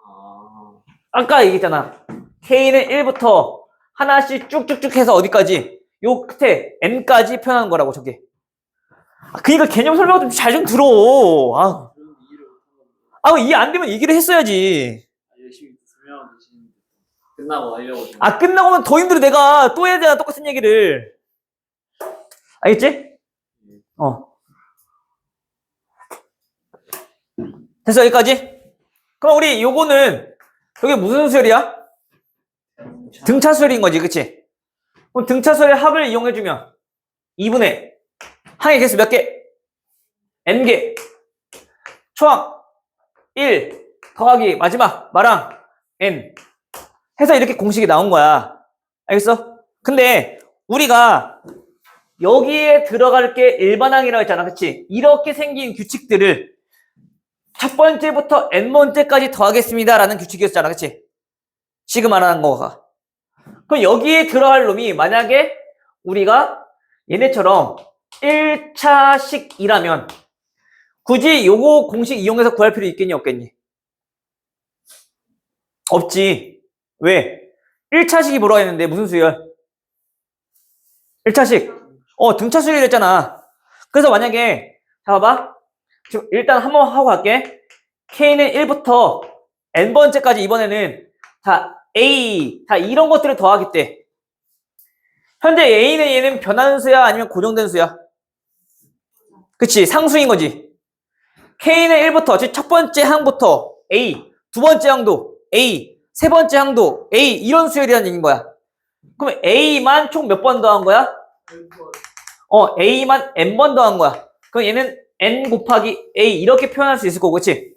아, 아까 얘기했잖아. K는 1부터 하나씩 쭉쭉쭉 해서 어디까지? 요 끝에 N까지 표현하는 거라고, 저게. 그니까 개념 설명 좀 잘 좀 들어. 그런 이해를 못하고 이해 안 되면 얘기를 했어야지. 열심히 설명하고 계시는데 끝나고 하려고 지금. 끝나고면 더 힘들어. 내가 또 해야 되나, 똑같은 얘기를. 알겠지? 됐어, 여기까지? 그럼 우리 요거는, 여기 무슨 수열이야? 등차 수열인 거지, 그치? 그럼 등차 수열의 합을 이용해주면 2분의 항의 개수 몇 개? n개. 초항 1 더하기 마지막 마랑 n 해서 이렇게 공식이 나온 거야. 알겠어? 근데 우리가 여기에 들어갈 게 일반항이라고 했잖아, 그치? 이렇게 생긴 규칙들을 첫 번째부터 n번째까지 더하겠습니다 라는 규칙이었잖아, 그치? 지금 말하는 거가. 그럼 여기에 들어갈 놈이 만약에 우리가 얘네처럼 1차식이라면 굳이 요거 공식 이용해서 구할 필요 있겠니 없겠니? 없지. 왜? 1차식이 뭐라고 했는데 무슨 수열? 1차식. 등차 수열이랬잖아. 그래서 만약에 자 봐봐. 지금 일단 한번 하고 갈게. K는 1부터 n번째까지 이번에는 자 A 자 이런 것들을 더하겠대. 현재 A는 얘는 변하는 수야 아니면 고정된 수야? 그치, 상수인 거지. K는 1부터 즉 첫 번째 항부터 A, 두 번째 항도 A, 세 번째 항도 A 이런 수열이라는 얘기인 거야. 그럼 A만 총 몇 번 더한 거야? A만 n번 더한 거야. 그럼 얘는 n 곱하기 A 이렇게 표현할 수 있을 거고, 그치?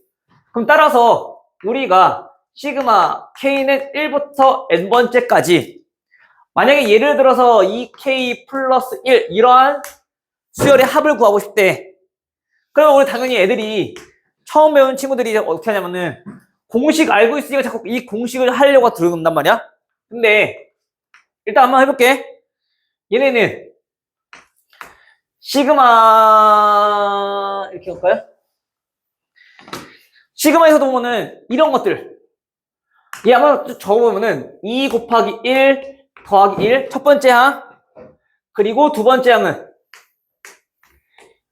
그럼 따라서 우리가 시그마 K는 1부터 n번째까지 만약에 예를 들어서 2K 플러스 1 이러한 수열의 합을 구하고 싶대. 그러면 우리 당연히 애들이 처음 배운 친구들이 어떻게 하냐면은 공식 알고 있으니까 자꾸 이 공식을 하려고 들어온단 말이야. 근데 일단 한번 해볼게. 얘네는 시그마 이렇게 할까요? 시그마에서도 보면은 이런 것들 얘 한번 적어보면은 2 곱하기 1 더하기 1 첫 번째 항 그리고 두 번째 항은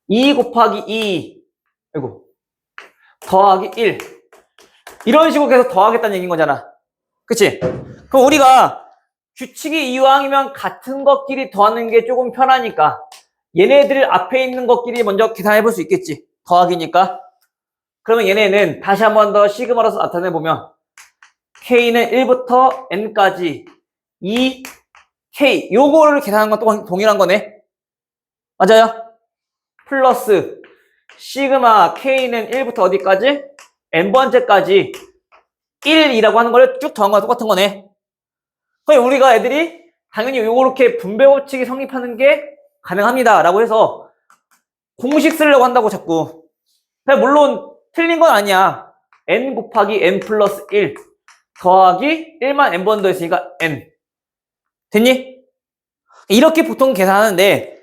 2 곱하기 2 아이고 더하기 1 이런 식으로 계속 더하겠다는 얘기인 거잖아. 그치? 그럼 우리가 규칙이 이왕이면 같은 것끼리 더하는 게 조금 편하니까 얘네들 앞에 있는 것끼리 먼저 계산해 볼 수 있겠지. 더하기니까. 그러면 얘네는 다시 한 번 더 시그마로서 나타내 보면 K는 1부터 N까지 2K 요거를 계산한 건 또 동일한 거네. 맞아요? 플러스 시그마 K는 1부터 어디까지? N번째까지 1이라고 하는 걸 쭉 더한 거랑 똑같은 거네. 그럼 우리가 애들이 당연히 요렇게 분배 법칙이 성립하는 게 가능합니다 라고 해서 공식 쓰려고 한다고 자꾸. 물론 틀린 건 아니야. n 곱하기 n 플러스 1 더하기 1만 n번 더했으니까 n 됐니? 이렇게 보통 계산하는데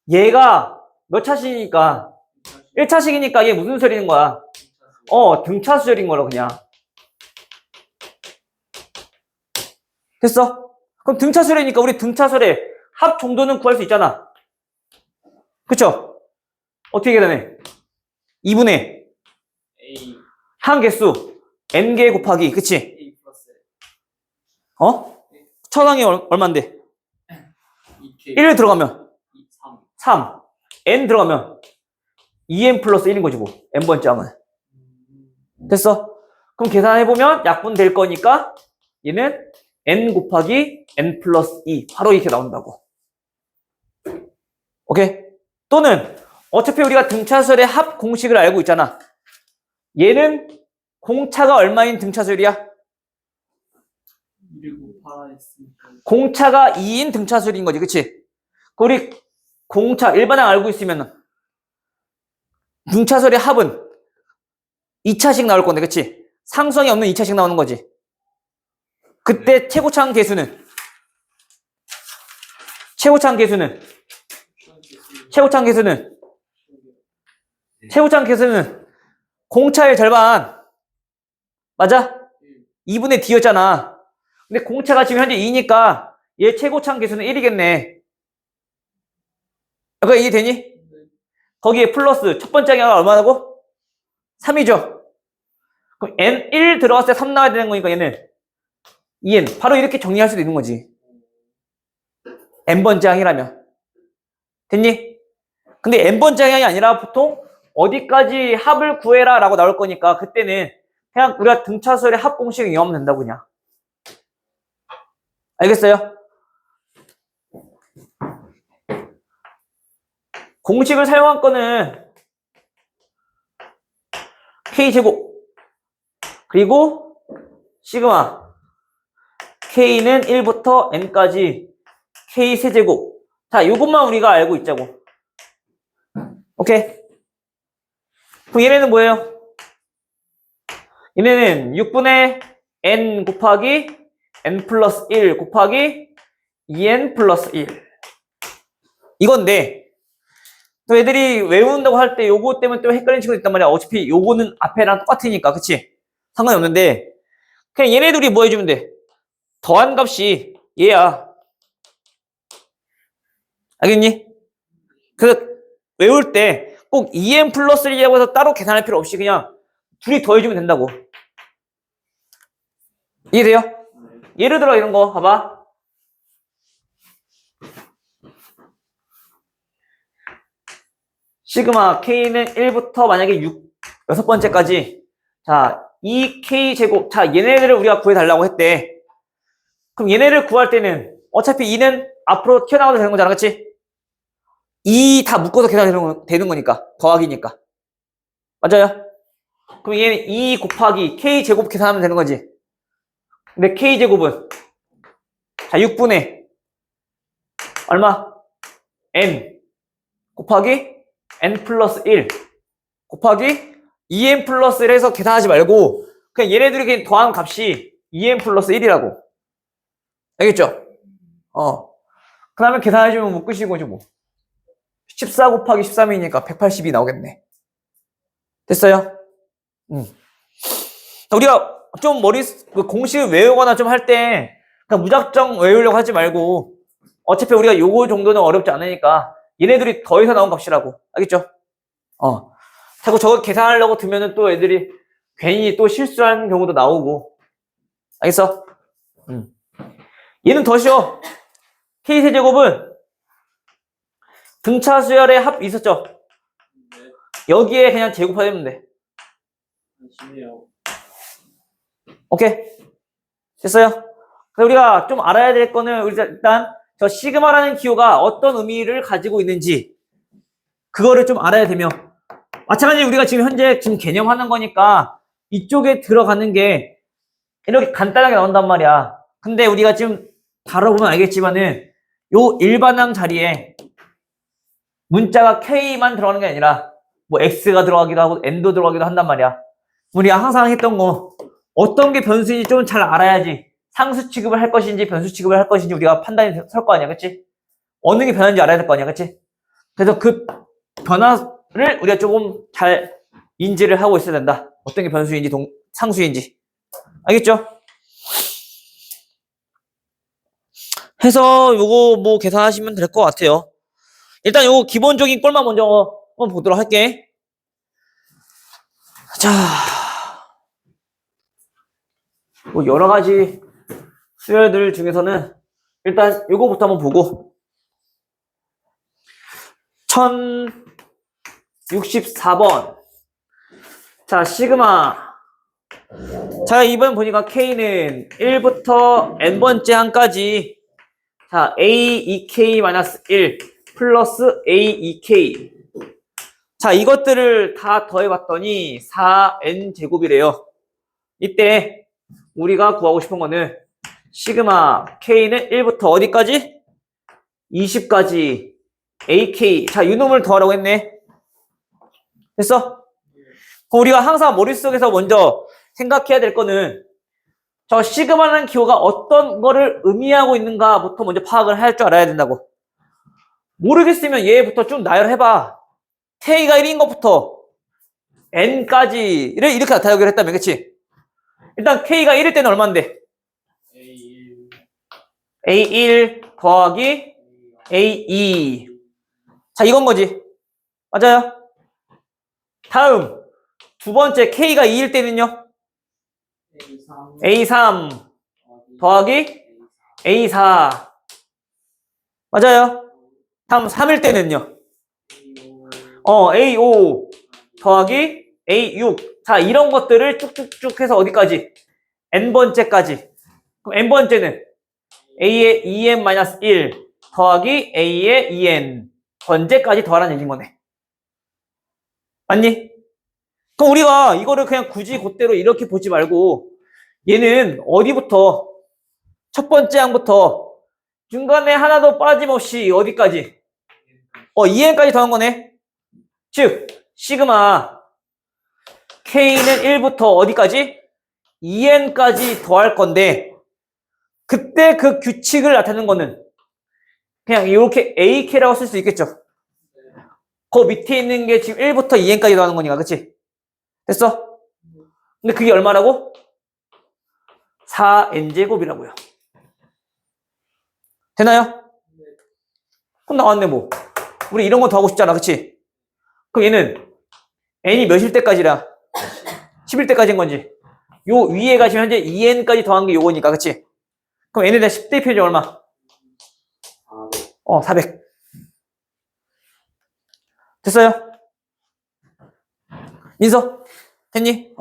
얘가 몇 차식이니까 1차식이니까 얘 무슨 수열인 거야? 등차 수열인 거라 그냥. 됐어? 그럼 등차 수열이니까 우리 등차 수열의 합 정도는 구할 수 있잖아. 그쵸? 어떻게 계산해? 2분의 A 항 개수 n개 곱하기 그치? A 플러스 천항이 얼만데? 2K 1 들어가면 3 3 n 들어가면 2n 플러스 1인 거지 뭐 n번째 항은. 됐어? 그럼 계산해보면 약분 될 거니까 얘는 n 곱하기 n 플러스 2 바로 이렇게 나온다고. 오케이? 또는 어차피 우리가 등차수열의 합 공식을 알고 있잖아. 얘는 공차가 얼마인 등차수열이야? 2를 곱하라 했으니까 공차가 2인 등차수열인 거지, 그치? 우리 공차 일반항 알고 있으면 등차수열의 합은 2차씩 나올 건데, 그치? 상수항이 없는 2차씩 나오는 거지. 그때 최고차항 개수는 최고차항 개수는 최고차항 계수는 공차의 절반. 맞아? 2분의 D였잖아. 근데 공차가 지금 현재 2니까 얘 최고차항 계수는 1이겠네. 그거 이해되니? 거기에 플러스 첫 번째 항이 얼마라고? 3이죠. 그럼 n1 들어갔을 때 3 나와야 되는 거니까 얘는 2n. 바로 이렇게 정리할 수도 있는 거지. n번째 항이라면. 됐니? 근데 n번째 항이 아니라 보통 어디까지 합을 구해라 라고 나올 거니까 그때는 그냥 우리가 등차수열의 합 공식을 이용하면 된다고 그냥. 알겠어요? 공식을 사용한 거는 K제곱 그리고 시그마 K는 1부터 N까지 K 세제곱. 자, 요것만 우리가 알고 있자고. 오케이? 그럼 얘네는 뭐예요? 얘네는 6분의 N 곱하기 N 플러스 1 곱하기 2N 플러스 1 이건데 또 애들이 외운다고 할 때 요거 때문에 또 헷갈리는 친구도 있단 말이야. 어차피 요거는 앞에랑 똑같으니까 그치? 상관이 없는데 그냥 얘네 둘이 뭐 해주면 돼? 더한 값이 얘야. 알겠니? 그래서 외울 때 꼭 2n 플러스 1이라고 해서 따로 계산할 필요 없이 그냥 둘이 더해주면 된다고. 이해돼요? 예를 들어 이런 거 봐봐. 시그마 K는 1부터 만약에 6번째까지 자, 2K 제곱. 자, 얘네들을 우리가 구해달라고 했대. 그럼 얘네를 구할 때는 어차피 2는 앞으로 튀어나가도 되는 거잖아. 그치? 2 다 묶어서 계산되는 거니까. 더하기니까. 맞아요? 그럼 얘는 2 곱하기 K 제곱 계산하면 되는 거지. 근데 K 제곱은 자, 6분의 얼마? N 곱하기 N 플러스 1 곱하기 2N 플러스 1 해서 계산하지 말고 그냥 얘네들이 그냥 더한 값이 2N 플러스 1이라고. 알겠죠? 그 다음에 계산해주면 뭐 끝이고 뭐 14 곱하기 13이니까 180이 나오겠네. 됐어요? 우리가 좀 공식을 외우거나 좀 할 때 그냥 무작정 외우려고 하지 말고 어차피 우리가 요거 정도는 어렵지 않으니까 얘네들이 더해서 나온 값이라고. 알겠죠? 자꾸 저거 계산하려고 두면은 또 애들이 괜히 또 실수하는 경우도 나오고. 알겠어? 얘는 더 쉬워. K세제곱은 등차 수열의 합 있었죠? 여기에 그냥 제곱하면 돼. 오케이? 됐어요? 그래서 우리가 좀 알아야 될 거는 일단 저 시그마라는 기호가 어떤 의미를 가지고 있는지 그거를 좀 알아야 되며 마찬가지로 우리가 지금 현재 개념하는 거니까 이쪽에 들어가는 게 이렇게 간단하게 나온단 말이야. 근데 우리가 지금 다뤄보면 알겠지만은 요 일반항 자리에 문자가 K만 들어가는 게 아니라 뭐 X가 들어가기도 하고 N도 들어가기도 한단 말이야. 우리가 항상 했던 거 어떤 게 변수인지 좀 잘 알아야지 상수 취급을 할 것인지 변수 취급을 할 것인지 우리가 판단이 설 거 아니야. 그치? 어느 게 변하는지 알아야 될 거 아니야. 그치? 그래서 그 변화를 우리가 조금 잘 인지를 하고 있어야 된다. 어떤 게 변수인지 상수인지. 알겠죠? 해서 요거 뭐 계산하시면 될 것 같아요. 일단 요거 기본적인 꼴만 먼저 한번 보도록 할게. 자, 뭐 여러 가지 수열들 중에서는 일단 요거부터 한번 보고 1064번 자 시그마 자 이번 보니까 K는 1부터 N번째 항까지 자 A2K-1 플러스 A2K 자 이것들을 다 더해봤더니 4N제곱이래요. 이때 우리가 구하고 싶은 거는 시그마 K는 1부터 어디까지? 20까지 AK 자 이놈을 더하라고 했네. 됐어? 그럼 우리가 항상 머릿속에서 먼저 생각해야 될 거는 저 시그마라는 기호가 어떤 거를 의미하고 있는가부터 먼저 파악을 할 줄 알아야 된다고. 모르겠으면 얘부터 쭉 나열해봐. K가 1인 것부터 n까지를 이렇게 나타내기로 했다면, 그치? 일단 k가 1일 때는 얼마인데? A1 a1 더하기 a2. 자, 이건 거지. 맞아요? 다음 두 번째 k가 2일 때는요? A3 a3 더하기 a4. 맞아요? 다음 3일 때는요? a5 더하기 a6. 자, 이런 것들을 쭉쭉쭉 해서 어디까지? n번째까지. 그럼 n번째는 a의 2n-1 더하기 a의 2n 번째까지 더하라는 얘기인 거네. 맞니? 그럼 우리가 이거를 그냥 굳이 그대로 이렇게 보지 말고 얘는 어디부터 첫 번째 항부터 중간에 하나도 빠짐없이 어디까지? 2n까지 더한 거네. 즉 시그마 k는 1부터 어디까지? 2n까지 더할 건데 그때 그 규칙을 나타내는 거는 그냥 이렇게 ak라고 쓸 수 있겠죠. 그 밑에 있는 게 지금 1부터 2n까지 더하는 거니까, 그치? 됐어? 근데 그게 얼마라고? 4n제곱이라고요. 되나요? 그럼 나왔네, 뭐. 우리 이런 거 더 하고 싶잖아, 그치? 그럼 얘는 n이 몇일 때까지라? 10일 때까지인 건지. 요 위에가 지금 현재 2n까지 더한 게 요거니까, 그치? 그럼 n에 대한 10 대입해야지 얼마? 400. 됐어요? 민서? 됐니?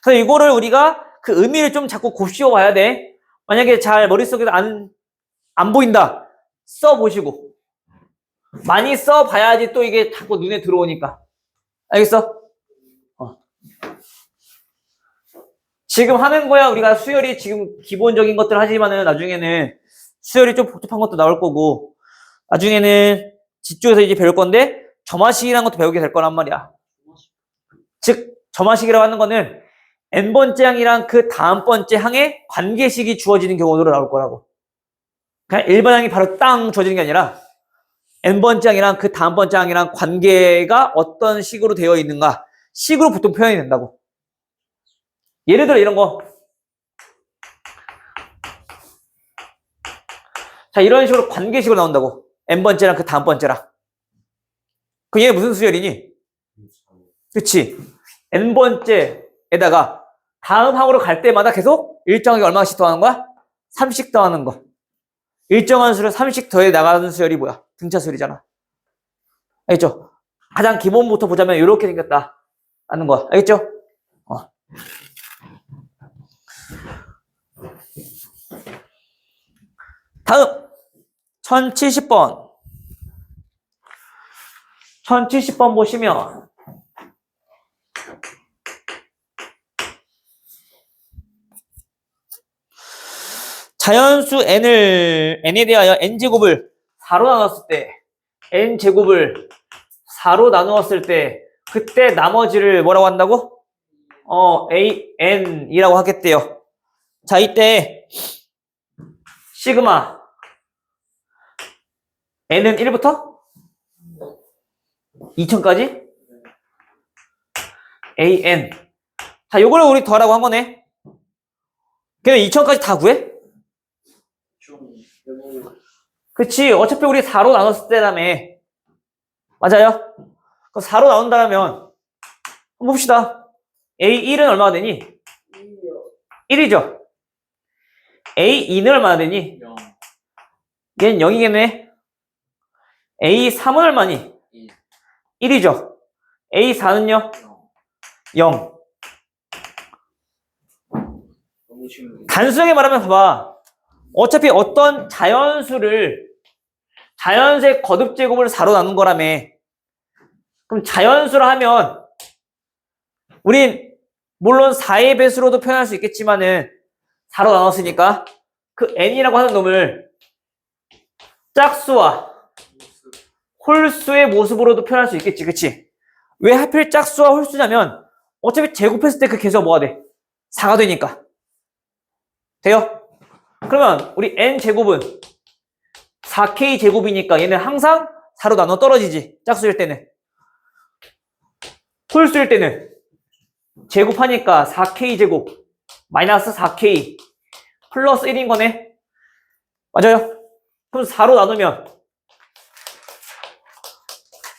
그래서 이거를 우리가 그 의미를 좀 자꾸 곱씹어 봐야 돼. 만약에 잘 머릿속에서 안 보인다. 써보시고. 많이 써봐야지 또 이게 자꾸 눈에 들어오니까. 알겠어? 지금 하는 거야. 우리가 수열이 지금 기본적인 것들 하지만은 나중에는 수열이 좀 복잡한 것도 나올 거고, 나중에는 지쪽에서 이제 배울 건데, 점화식이라는 것도 배우게 될 거란 말이야. 즉, 점화식이라고 하는 거는 n번째 항이랑 그 다음 번째 항의 관계식이 주어지는 경우로 나올 거라고. 그냥 일반 항이 바로 땅 주어지는 게 아니라 n번째 항이랑 그 다음 번째 항이랑 관계가 어떤 식으로 되어 있는가 식으로 보통 표현이 된다고. 예를 들어 이런 거. 자, 이런 식으로 관계식으로 나온다고. n번째랑 그 다음 번째랑. 그 얘 무슨 수열이니? 그치? n번째에다가 다음 항으로 갈 때마다 계속 일정하게 얼마씩 더하는 거야? 3씩 더하는 거. 일정한 수를 3씩 더해 나가는 수열이 뭐야? 등차 수열이잖아. 알겠죠? 가장 기본부터 보자면 이렇게 생겼다 라는 거. 알겠죠? 다음 1070번 1070번 보시면 자연수 n에 대하여 n제곱을 4로 나눴을 때 n제곱을 4로 나누었을 때 그때 나머지를 뭐라고 한다고? an이라고 하겠대요. 자, 이때 시그마 n은 1부터 2000까지 an. 자, 요거를 우리 더하라고 한 거네. 그냥 2000까지 다 구해? 그치. 어차피 우리 4로 나눴을 때라며. 맞아요? 그럼 4로 나눈다면 한번 봅시다. A1은 얼마나 되니? 1이죠. A2는 얼마나 되니? 0 얘는 0이겠네. A3은 얼마니? 1이죠. A4는요? 0. 너무 쉬운데. 단순하게 말하면 봐봐. 어차피 어떤 자연수의 거듭제곱을 4로 나눈 거라며. 그럼 자연수라 하면 우린 물론 4의 배수로도 표현할 수 있겠지만은 4로 나눴으니까 그 n이라고 하는 놈을 짝수와 홀수의 모습으로도 표현할 수 있겠지. 그치? 왜 하필 짝수와 홀수냐면 어차피 제곱했을 때 그 개수가 뭐가 돼? 4가 되니까. 돼요? 그러면 우리 n제곱은 4k제곱이니까 얘는 항상 4로 나눠 떨어지지. 짝수일 때는. 홀수일 때는 제곱하니까 4k 제곱 마이너스 4k 플러스 1인 거네. 맞아요? 그럼 4로 나누면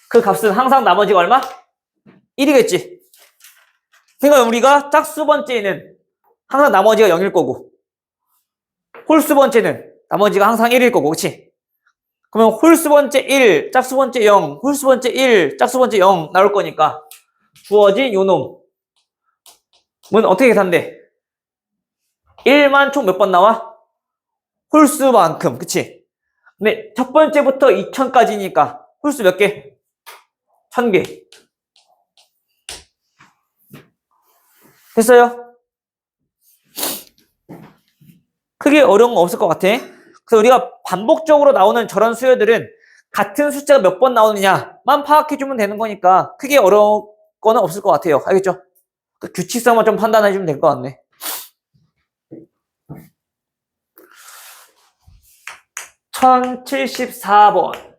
그 값은 항상 나머지가 얼마? 1이겠지. 그러니까 우리가 짝수 번째는 항상 나머지가 0일 거고 홀수 번째는 나머지가 항상 1일 거고, 그치? 그러면 홀수 번째 1, 짝수 번째 0, 홀수 번째 1, 짝수 번째 0 나올 거니까 주어진 요 놈은 어떻게 계산돼? 1만 총 몇 번 나와? 홀수만큼, 그치? 근데 첫 번째부터 2000까지니까 홀수 몇 개? 1000개. 됐어요? 크게 어려운 거 없을 것 같아. 그래서 우리가 반복적으로 나오는 저런 수열들은 같은 숫자가 몇 번 나오느냐만 파악해주면 되는 거니까 크게 어려운 거는 없을 것 같아요. 알겠죠? 그 규칙성만 좀 판단해주면 될 것 같네. (1074번)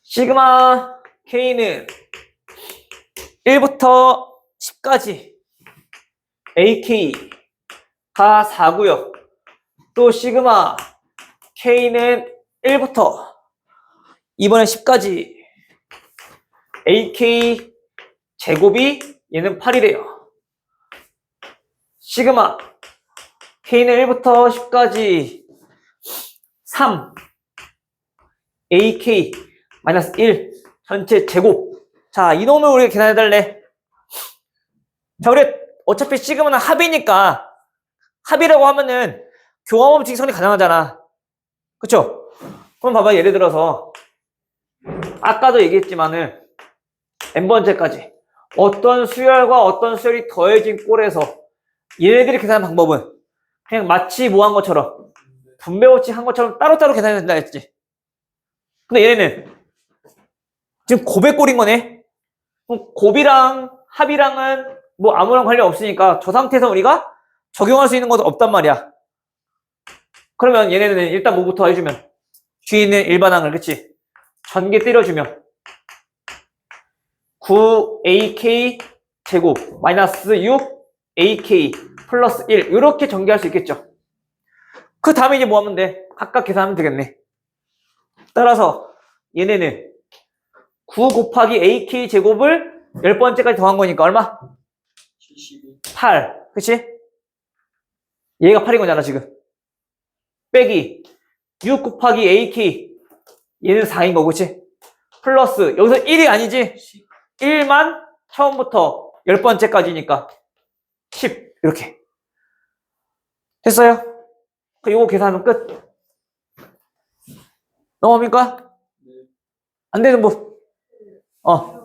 시그마 K는 1부터 10까지 AK가 4구요. 또 시그마 K는 1부터 이번에 10까지 AK 제곱이 얘는 8이래요. 시그마 K는 1부터 10까지 3 AK 마이너스 1 전체 제곱. 자, 이놈을 우리가 계산해달래. 자, 우리 어차피 시그마는 합이니까 합이라고 하면은 교환법 직선이 가능하잖아. 그쵸? 그럼 봐봐, 예를 들어서 아까도 얘기했지만은 n번째까지 어떤 수열과 어떤 수열이 더해진 꼴에서 얘네들이 계산하는 방법은 그냥 마치 뭐 한 것처럼 분배법칙 한 것처럼 따로따로 계산해야 된다 했지. 근데 얘네는 지금 곱의 꼴인 거네. 그럼 곱이랑 합이랑은 뭐 아무런 관련 없으니까 저 상태에서 우리가 적용할 수 있는 것도 없단 말이야. 그러면 얘네는 일단 뭐부터 해주면 뒤에 있는 일반항을, 그치? 전개 때려주면 9AK 제곱 마이너스 6AK 플러스 1 이렇게 전개할 수 있겠죠. 그 다음에 이제 뭐 하면 돼? 각각 계산하면 되겠네. 따라서 얘네는 9 곱하기 AK 제곱을 10번째까지 더한 거니까 얼마? 72. 8. 그치? 얘가 8인 거잖아 지금. 빼기 6 곱하기 AK 얘는 4인 거고, 그치? 플러스 여기서 1이 아니지? 1만 처음부터 10번째까지니까 10 이렇게 됐어요? 이거 계산은 끝. 넘어갑니까? 네. 안 되는 분? 어.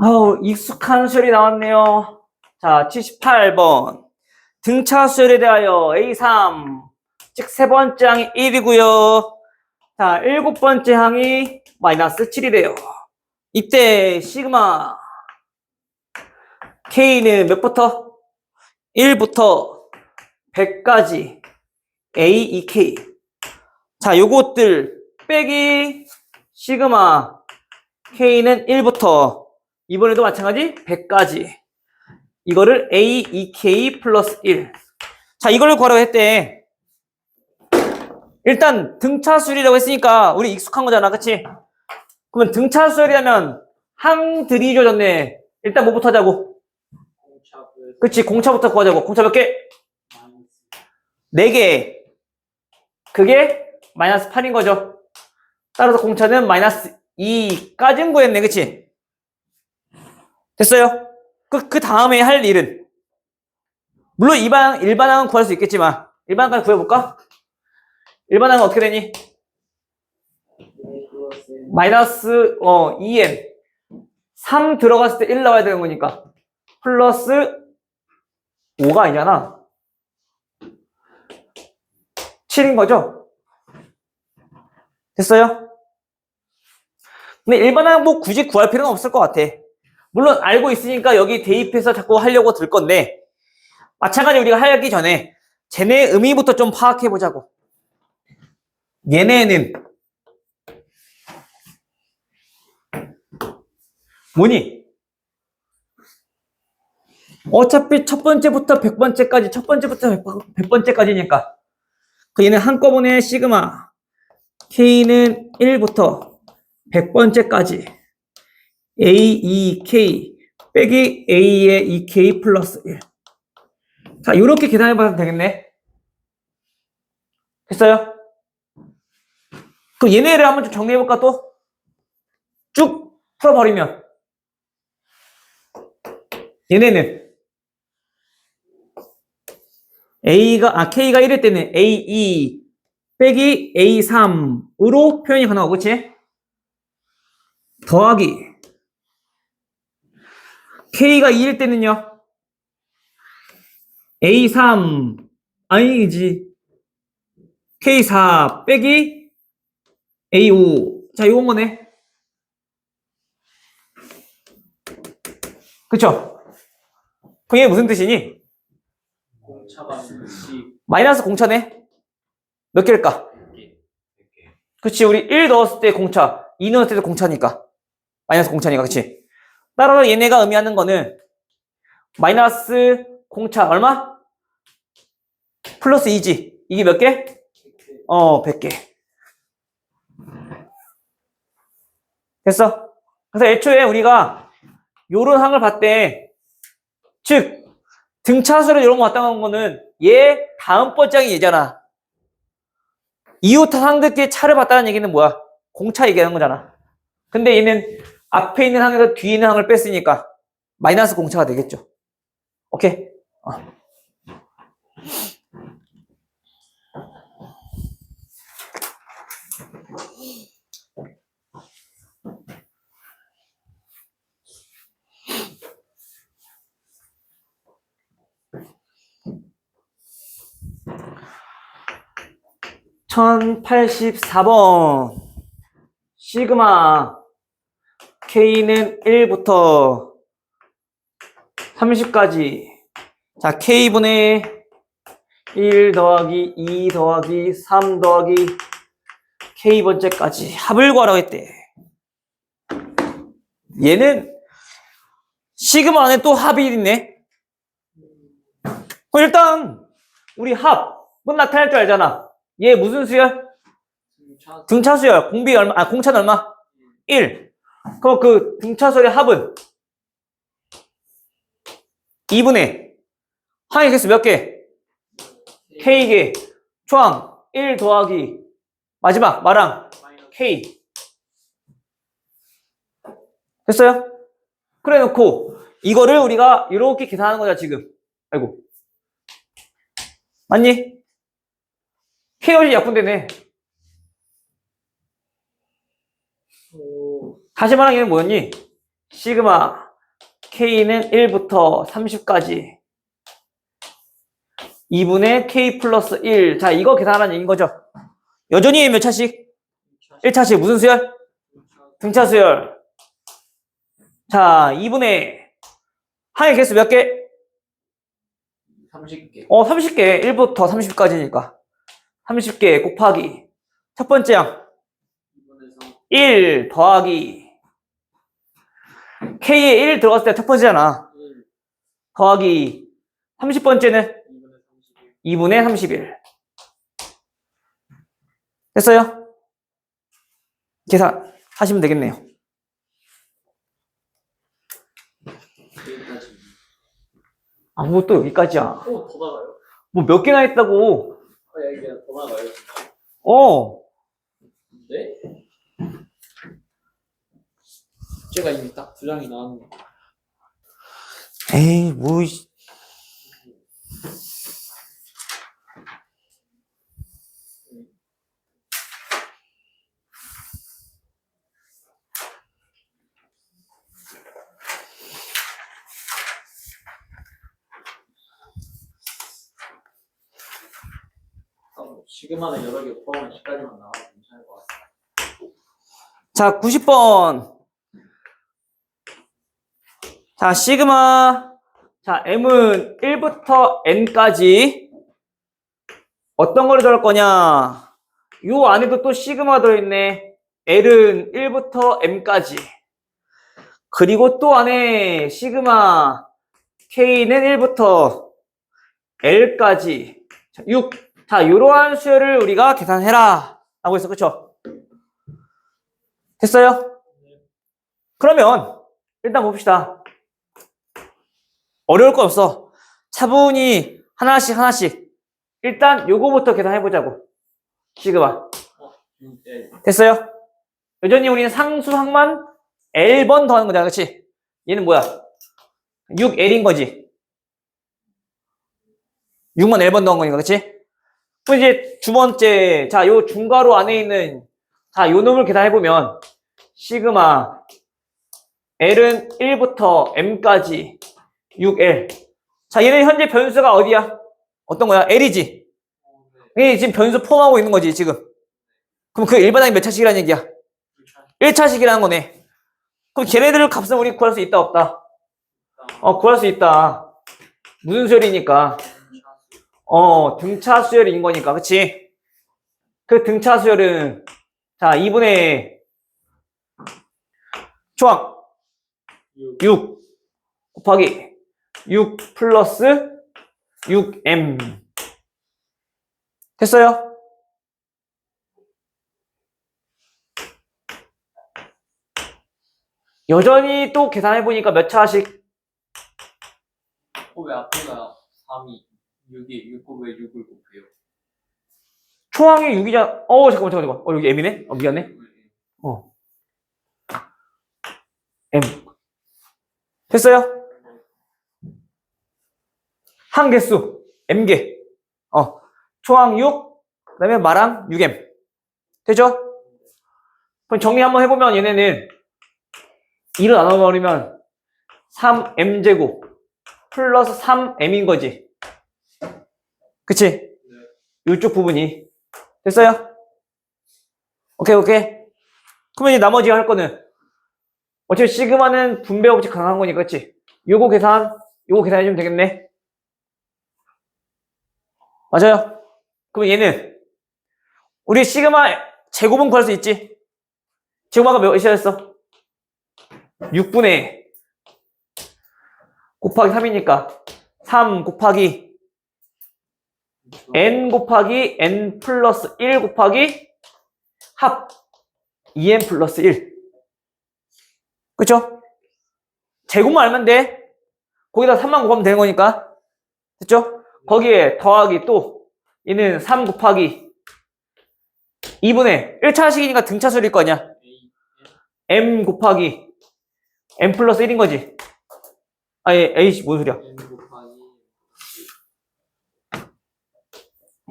아우, 익숙한 수열이 나왔네요. 자, 78번. 등차 수열에 대하여 A3, 즉 세 번째 항이 1이고요. 자, 일곱 번째 항이 마이너스 7이래요. 이때 시그마 K는 몇부터? 1부터 100까지 A, 2K. 자, 요것들 빼기 시그마 K는 1부터 이번에도 마찬가지 100까지 이거를 A, 2K 플러스 1. 자, 이걸 구하라고 했대. 일단 등차수열이라고 했으니까 우리 익숙한 거잖아, 그치? 그러면 등차수열이라면 항들이 줘졌네. 일단 뭐부터 하자고? 공차 구해서 그치, 공차부터 구하자고. 공차 몇 개? 마이너스 4개. 그게 마이너스 8인 거죠. 따라서 공차는 마이너스 2까지는 구했네, 그치? 됐어요? 그 다음에 할 일은 물론 일반항은 구할 수 있겠지만 일반항까지 구해볼까? 일반항은 어떻게 되니? 마이너스 2n 3 들어갔을 때 1 나와야 되는 거니까 플러스 5가 아니잖아. 7인 거죠? 됐어요? 근데 일반 항목 굳이 구할 필요는 없을 것 같아. 물론 알고 있으니까 여기 대입해서 자꾸 하려고 들 건데 마찬가지 우리가 하기 전에 쟤네 의미부터 좀 파악해 보자고. 얘네는 뭐니? 어차피 첫 번째부터 100번째까지 첫 번째부터 100번째까지니까 그 얘는 한꺼번에 시그마 K는 1부터 100번째까지 A, 2K 빼기 A의 2K 플러스 1. 자, 이렇게 계산해봐도 되겠네. 됐어요? 그럼 얘네를 한번 좀 정리해볼까 또? 쭉 풀어버리면 얘네는 K가 1일 때는 A2 빼기 A3으로 표현이 가능하고, 그치? 더하기 K가 2일 때는요 A3 아니지 K4 빼기 A5. 자, 요건 거네. 그쵸? 그게 무슨 뜻이니? 공차가 씩 마이너스 공차네. 몇 개일까? 100개. 그치, 우리 1 넣었을 때 공차, 2 넣었을 때도 공차니까. 마이너스 공차니까, 그치? 따라서 얘네가 의미하는 거는 마이너스 공차 얼마? 플러스 2지. 이게 몇 개? 100개. 됐어? 그래서 애초에 우리가 요런 항을 봤대. 즉, 등차수로 이런 거 왔다 간 거는 얘 다음번 장이 얘잖아. 이웃 항들끼리 차를 봤다는 얘기는 뭐야? 공차 얘기하는 거잖아. 근데 얘는 앞에 있는 항에서 뒤에 있는 항을 뺐으니까 마이너스 공차가 되겠죠. 오케이? 1084번 시그마 K는 1부터 30까지 자 K분의 1 더하기 2 더하기 3 더하기 K번째까지 합을 구하라고 했대. 얘는 시그마 안에 또 합이 있네. 그럼 일단 우리 합은 나타날 줄 알잖아. 얘 무슨 수열? 등차수열. 공비 얼마? 아, 공차는 얼마? 1. 그럼 그 등차수열의 합은 2분의 항의 개수 몇 개? K개. 초항 1 더하기 마지막 마랑 K. 됐어요? 그래 놓고 이거를 우리가 이렇게 계산하는 거야 지금. 아이고. 맞니? K열이 약분되네. 다시 말하면 얘는 뭐였니? 시그마 K는 1부터 30까지 2분의 K 플러스 1. 자, 이거 계산하라는 얘기인 거죠. 여전히 몇 차씩? 1차씩. 무슨 수열? 등차 수열. 자, 2분의 항의 개수 몇 개? 30개. 30개. 1부터 30까지니까. 30개 곱하기. 첫 번째 항. 1 더하기. K에 1 들어갔을 때 첫 번째잖아. 더하기. 30번째는 2분의 31. 됐어요? 계산하시면 되겠네요. 여기까지. 아, 뭐 또 여기까지야. 더 나가요? 뭐 몇 개나 했다고. 여기가 더 나가요. 네? 제가 이미 딱 두 장이 나왔는데. 에이, 뭐. 시그마는 여러 개 포함한 10까지만 나와도 괜찮을 것 같아. 자, 90번. 자, 시그마. 자, m은 1부터 n까지 어떤 거를 들어갈 거냐? 요 안에도 또 시그마 들어있네. L은 1부터 m까지. 그리고 또 안에 시그마 K는 1부터 L까지. 자, 6. 자, 요러한 수열을 우리가 계산해라. 라고 했어. 그쵸? 됐어요? 그러면 일단 봅시다. 어려울 거 없어. 차분히 하나씩. 일단 요거부터 계산해보자고. 시그마. 됐어요? 여전히 우리는 상수항만 L번 더하는 거잖아. 그치? 얘는 뭐야? 6L인 거지. 6만 L번 더한 거니까. 그치? 그럼 이제 두 번째. 자, 요 중괄호 안에 있는 자, 요 놈을 계산해보면 시그마 L은 1부터 M까지 6L. 자, 얘는 현재 변수가 어디야? 어떤 거야? L이지. 이게 지금 변수 포함하고 있는 거지, 지금. 그럼 그 일반항이 몇 차식이라는 얘기야? 1차식이라는 거네. 그럼 걔네들 값은 우리 구할 수 있다, 없다? 구할 수 있다. 무슨 수열이니까? 등차 수열인 거니까, 그치? 그 등차 수열은, 자, 2분의 초항 6 곱하기 6 플러스 6m. 됐어요? 여전히 또 계산해보니까 몇 차식? 왜 앞에가 3이 6이 6곱 왜 6을 곱해요? 초항이 6이잖아. 잠깐만. 여기 m이네? 미안해. m. 됐어요? 항개수 m개. 초항 6, 그 다음에 마랑 6m. 되죠? 그럼 정리 한번 해보면 얘네는 2로 나눠버리면 3m제곱 플러스 3m인 거지. 그치? 이쪽 부분이. 됐어요? 오케이. 그러면 이제 나머지 할 거는 어차피 시그마는 분배 법칙 가능한 거니까, 그치? 요거 계산해주면 되겠네. 맞아요? 그럼 얘는 우리 시그마 제곱은 구할 수 있지? 제곱아가 몇이었어? 6분의 곱하기 3이니까 3 곱하기 n 곱하기 n 플러스 1 곱하기 합 2n 플러스 1. 그쵸? 제곱만 알면 돼. 거기다 3만 곱하면 되는 거니까. 됐죠? 거기에 더하기 또 얘는 3 곱하기 2분의 1차식이니까 등차수일 거 아니야. m 곱하기 n 플러스 1인 거지. A씨 뭔 소리야.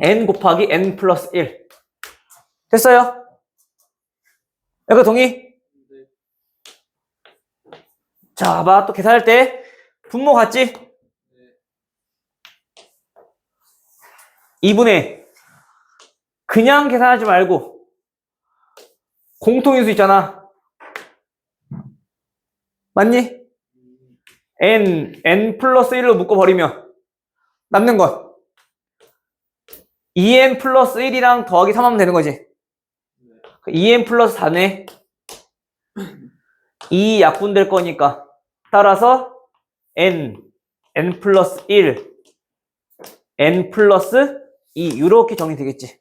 n 곱하기 n 플러스 1. 됐어요? 여기 동의? 자, 봐. 또 계산할 때 분모 같지? 2분의 그냥 계산하지 말고 공통인수 있잖아. 맞니? n 플러스 1로 묶어버리면 남는 건 2n 플러스 1이랑 더하기 3하면 되는 거지. 2n 플러스 4네. 2 약분될 거니까 따라서 n 플러스 1 n 플러스 2 이렇게 정리되겠지.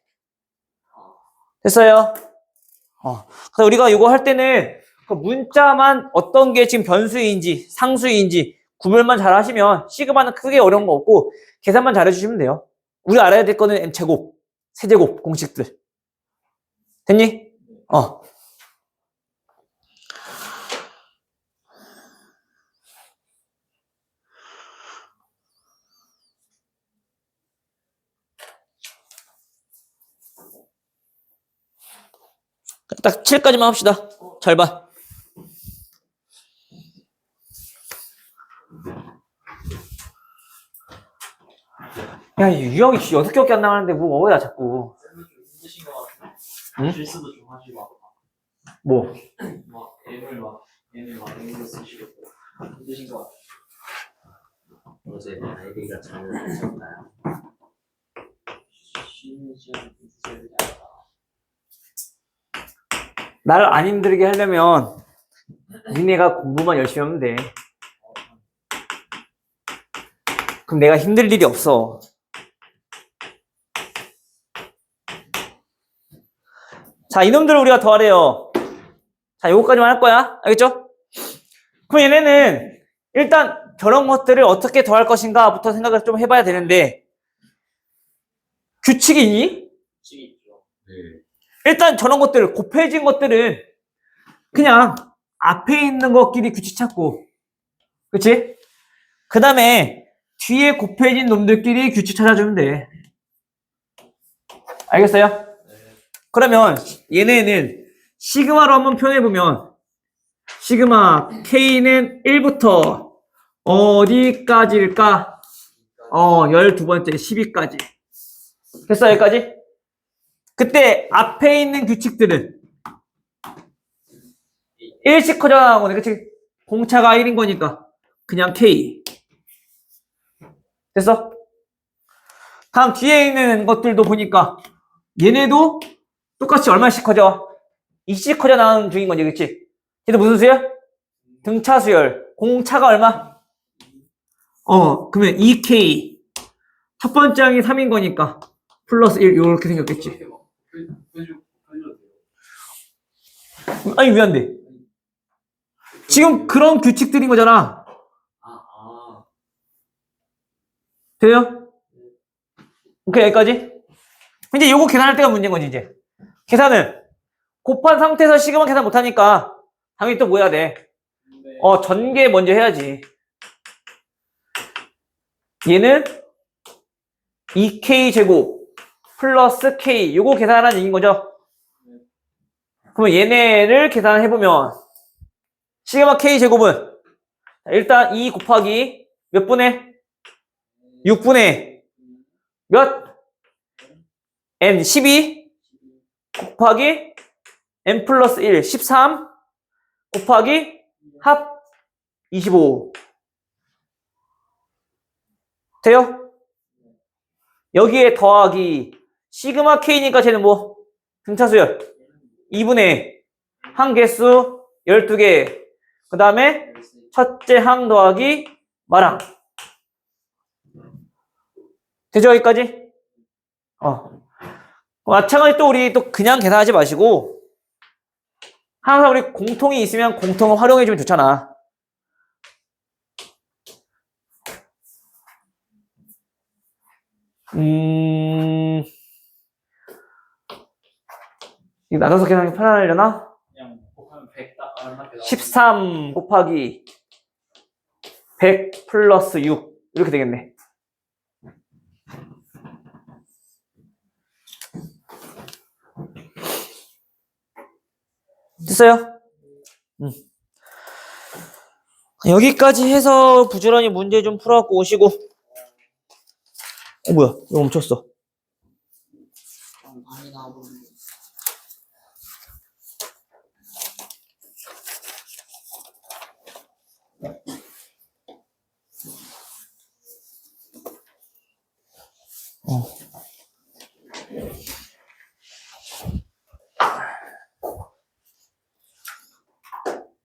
됐어요? 그래서 우리가 이거 할 때는 그 문자만 어떤 게 지금 변수인지 상수인지 구별만 잘 하시면 시그마는 크게 어려운 거 없고 계산만 잘 해주시면 돼요. 우리가 알아야 될 거는 n제곱, 세제곱 공식들. 됐니? 딱 7까지만 합시다. 잘 봐. 야, 이 유형이 6개밖에 안 나가는데 뭐 어디야 자꾸. 응? 실수도 좀 하지 마. 뭐? 막 M을 막 M으로 쓰시겠고 힘드신 것 같아. 어제 내 아이디가 잘못했었나요? 쉬는 시간에 있어야 되지 않을까. 나를 안 힘들게 하려면 니네가 공부만 열심히 하면 돼. 그럼 내가 힘들 일이 없어. 자, 이놈들을 우리가 더하래요. 자, 요거까지만 할 거야. 알겠죠? 그럼 얘네는 일단 저런 것들을 어떻게 더할 것인가부터 생각을 좀 해봐야 되는데 규칙이 있니? 식이 있죠. 네. 일단 저런 것들, 곱해진 것들은 그냥 앞에 있는 것끼리 규칙 찾고, 그치? 그 다음에 뒤에 곱해진 놈들끼리 규칙 찾아주면 돼. 알겠어요? 네. 그러면 얘네는 시그마로 한번 표현해보면 시그마 K는 1부터 어디까지일까? 12번째 12까지. 됐어, 여기까지? 그때 앞에 있는 규칙들은 1씩 커져나가거든, 그치? 공차가 1인 거니까 그냥 K. 됐어? 다음 뒤에 있는 것들도 보니까 얘네도 똑같이 얼마씩 커져? 2씩 커져나가는 중인 거지, 그치? 얘도 무슨 수열? 등차 수열. 공차가 얼마? 그러면 2K. 첫 번째 항이 3인 거니까 플러스 1 이렇게 생겼겠지. 그렇게 막 흘려도 돼요. 아니, 왜 안 돼? 지금 그런 규칙들인 거잖아. 아. 돼요? 오케이, 여기까지? 이제 요거 계산할 때가 문제인 거지, 이제. 계산은 곱한 상태에서 시그마 계산 못하니까 당연히 또 뭐 해야 돼? 네. 전개 먼저 해야지. 얘는 2K 제곱 플러스 K 요거 계산하라는 얘기인 거죠. 그러면 얘네를 계산해보면 시그마 K 제곱은 일단 2 곱하기 몇 분의? 6분의 몇? N 12 곱하기 N 플러스 1 13 곱하기 합 25 돼요? 여기에 더하기 시그마 K니까 쟤는 뭐? 등차수열 2분의 항 개수 12개 그 다음에 첫째 항 더하기 마랑 되죠? 여기까지? 마찬가지 또 우리 또 그냥 계산하지 마시고 항상 우리 공통이 있으면 공통을 활용해주면 좋잖아. 이거 나눠서 계산하기 편하려나? 그냥 곱하면 100 딱 얼마 나오고. 13 곱하기 100 플러스 6 이렇게 되겠네. 됐어요? 여기까지 해서 부지런히 문제 좀 풀어갖고 오시고. 뭐야? 이거 멈췄어. 많이 나와보는. 어.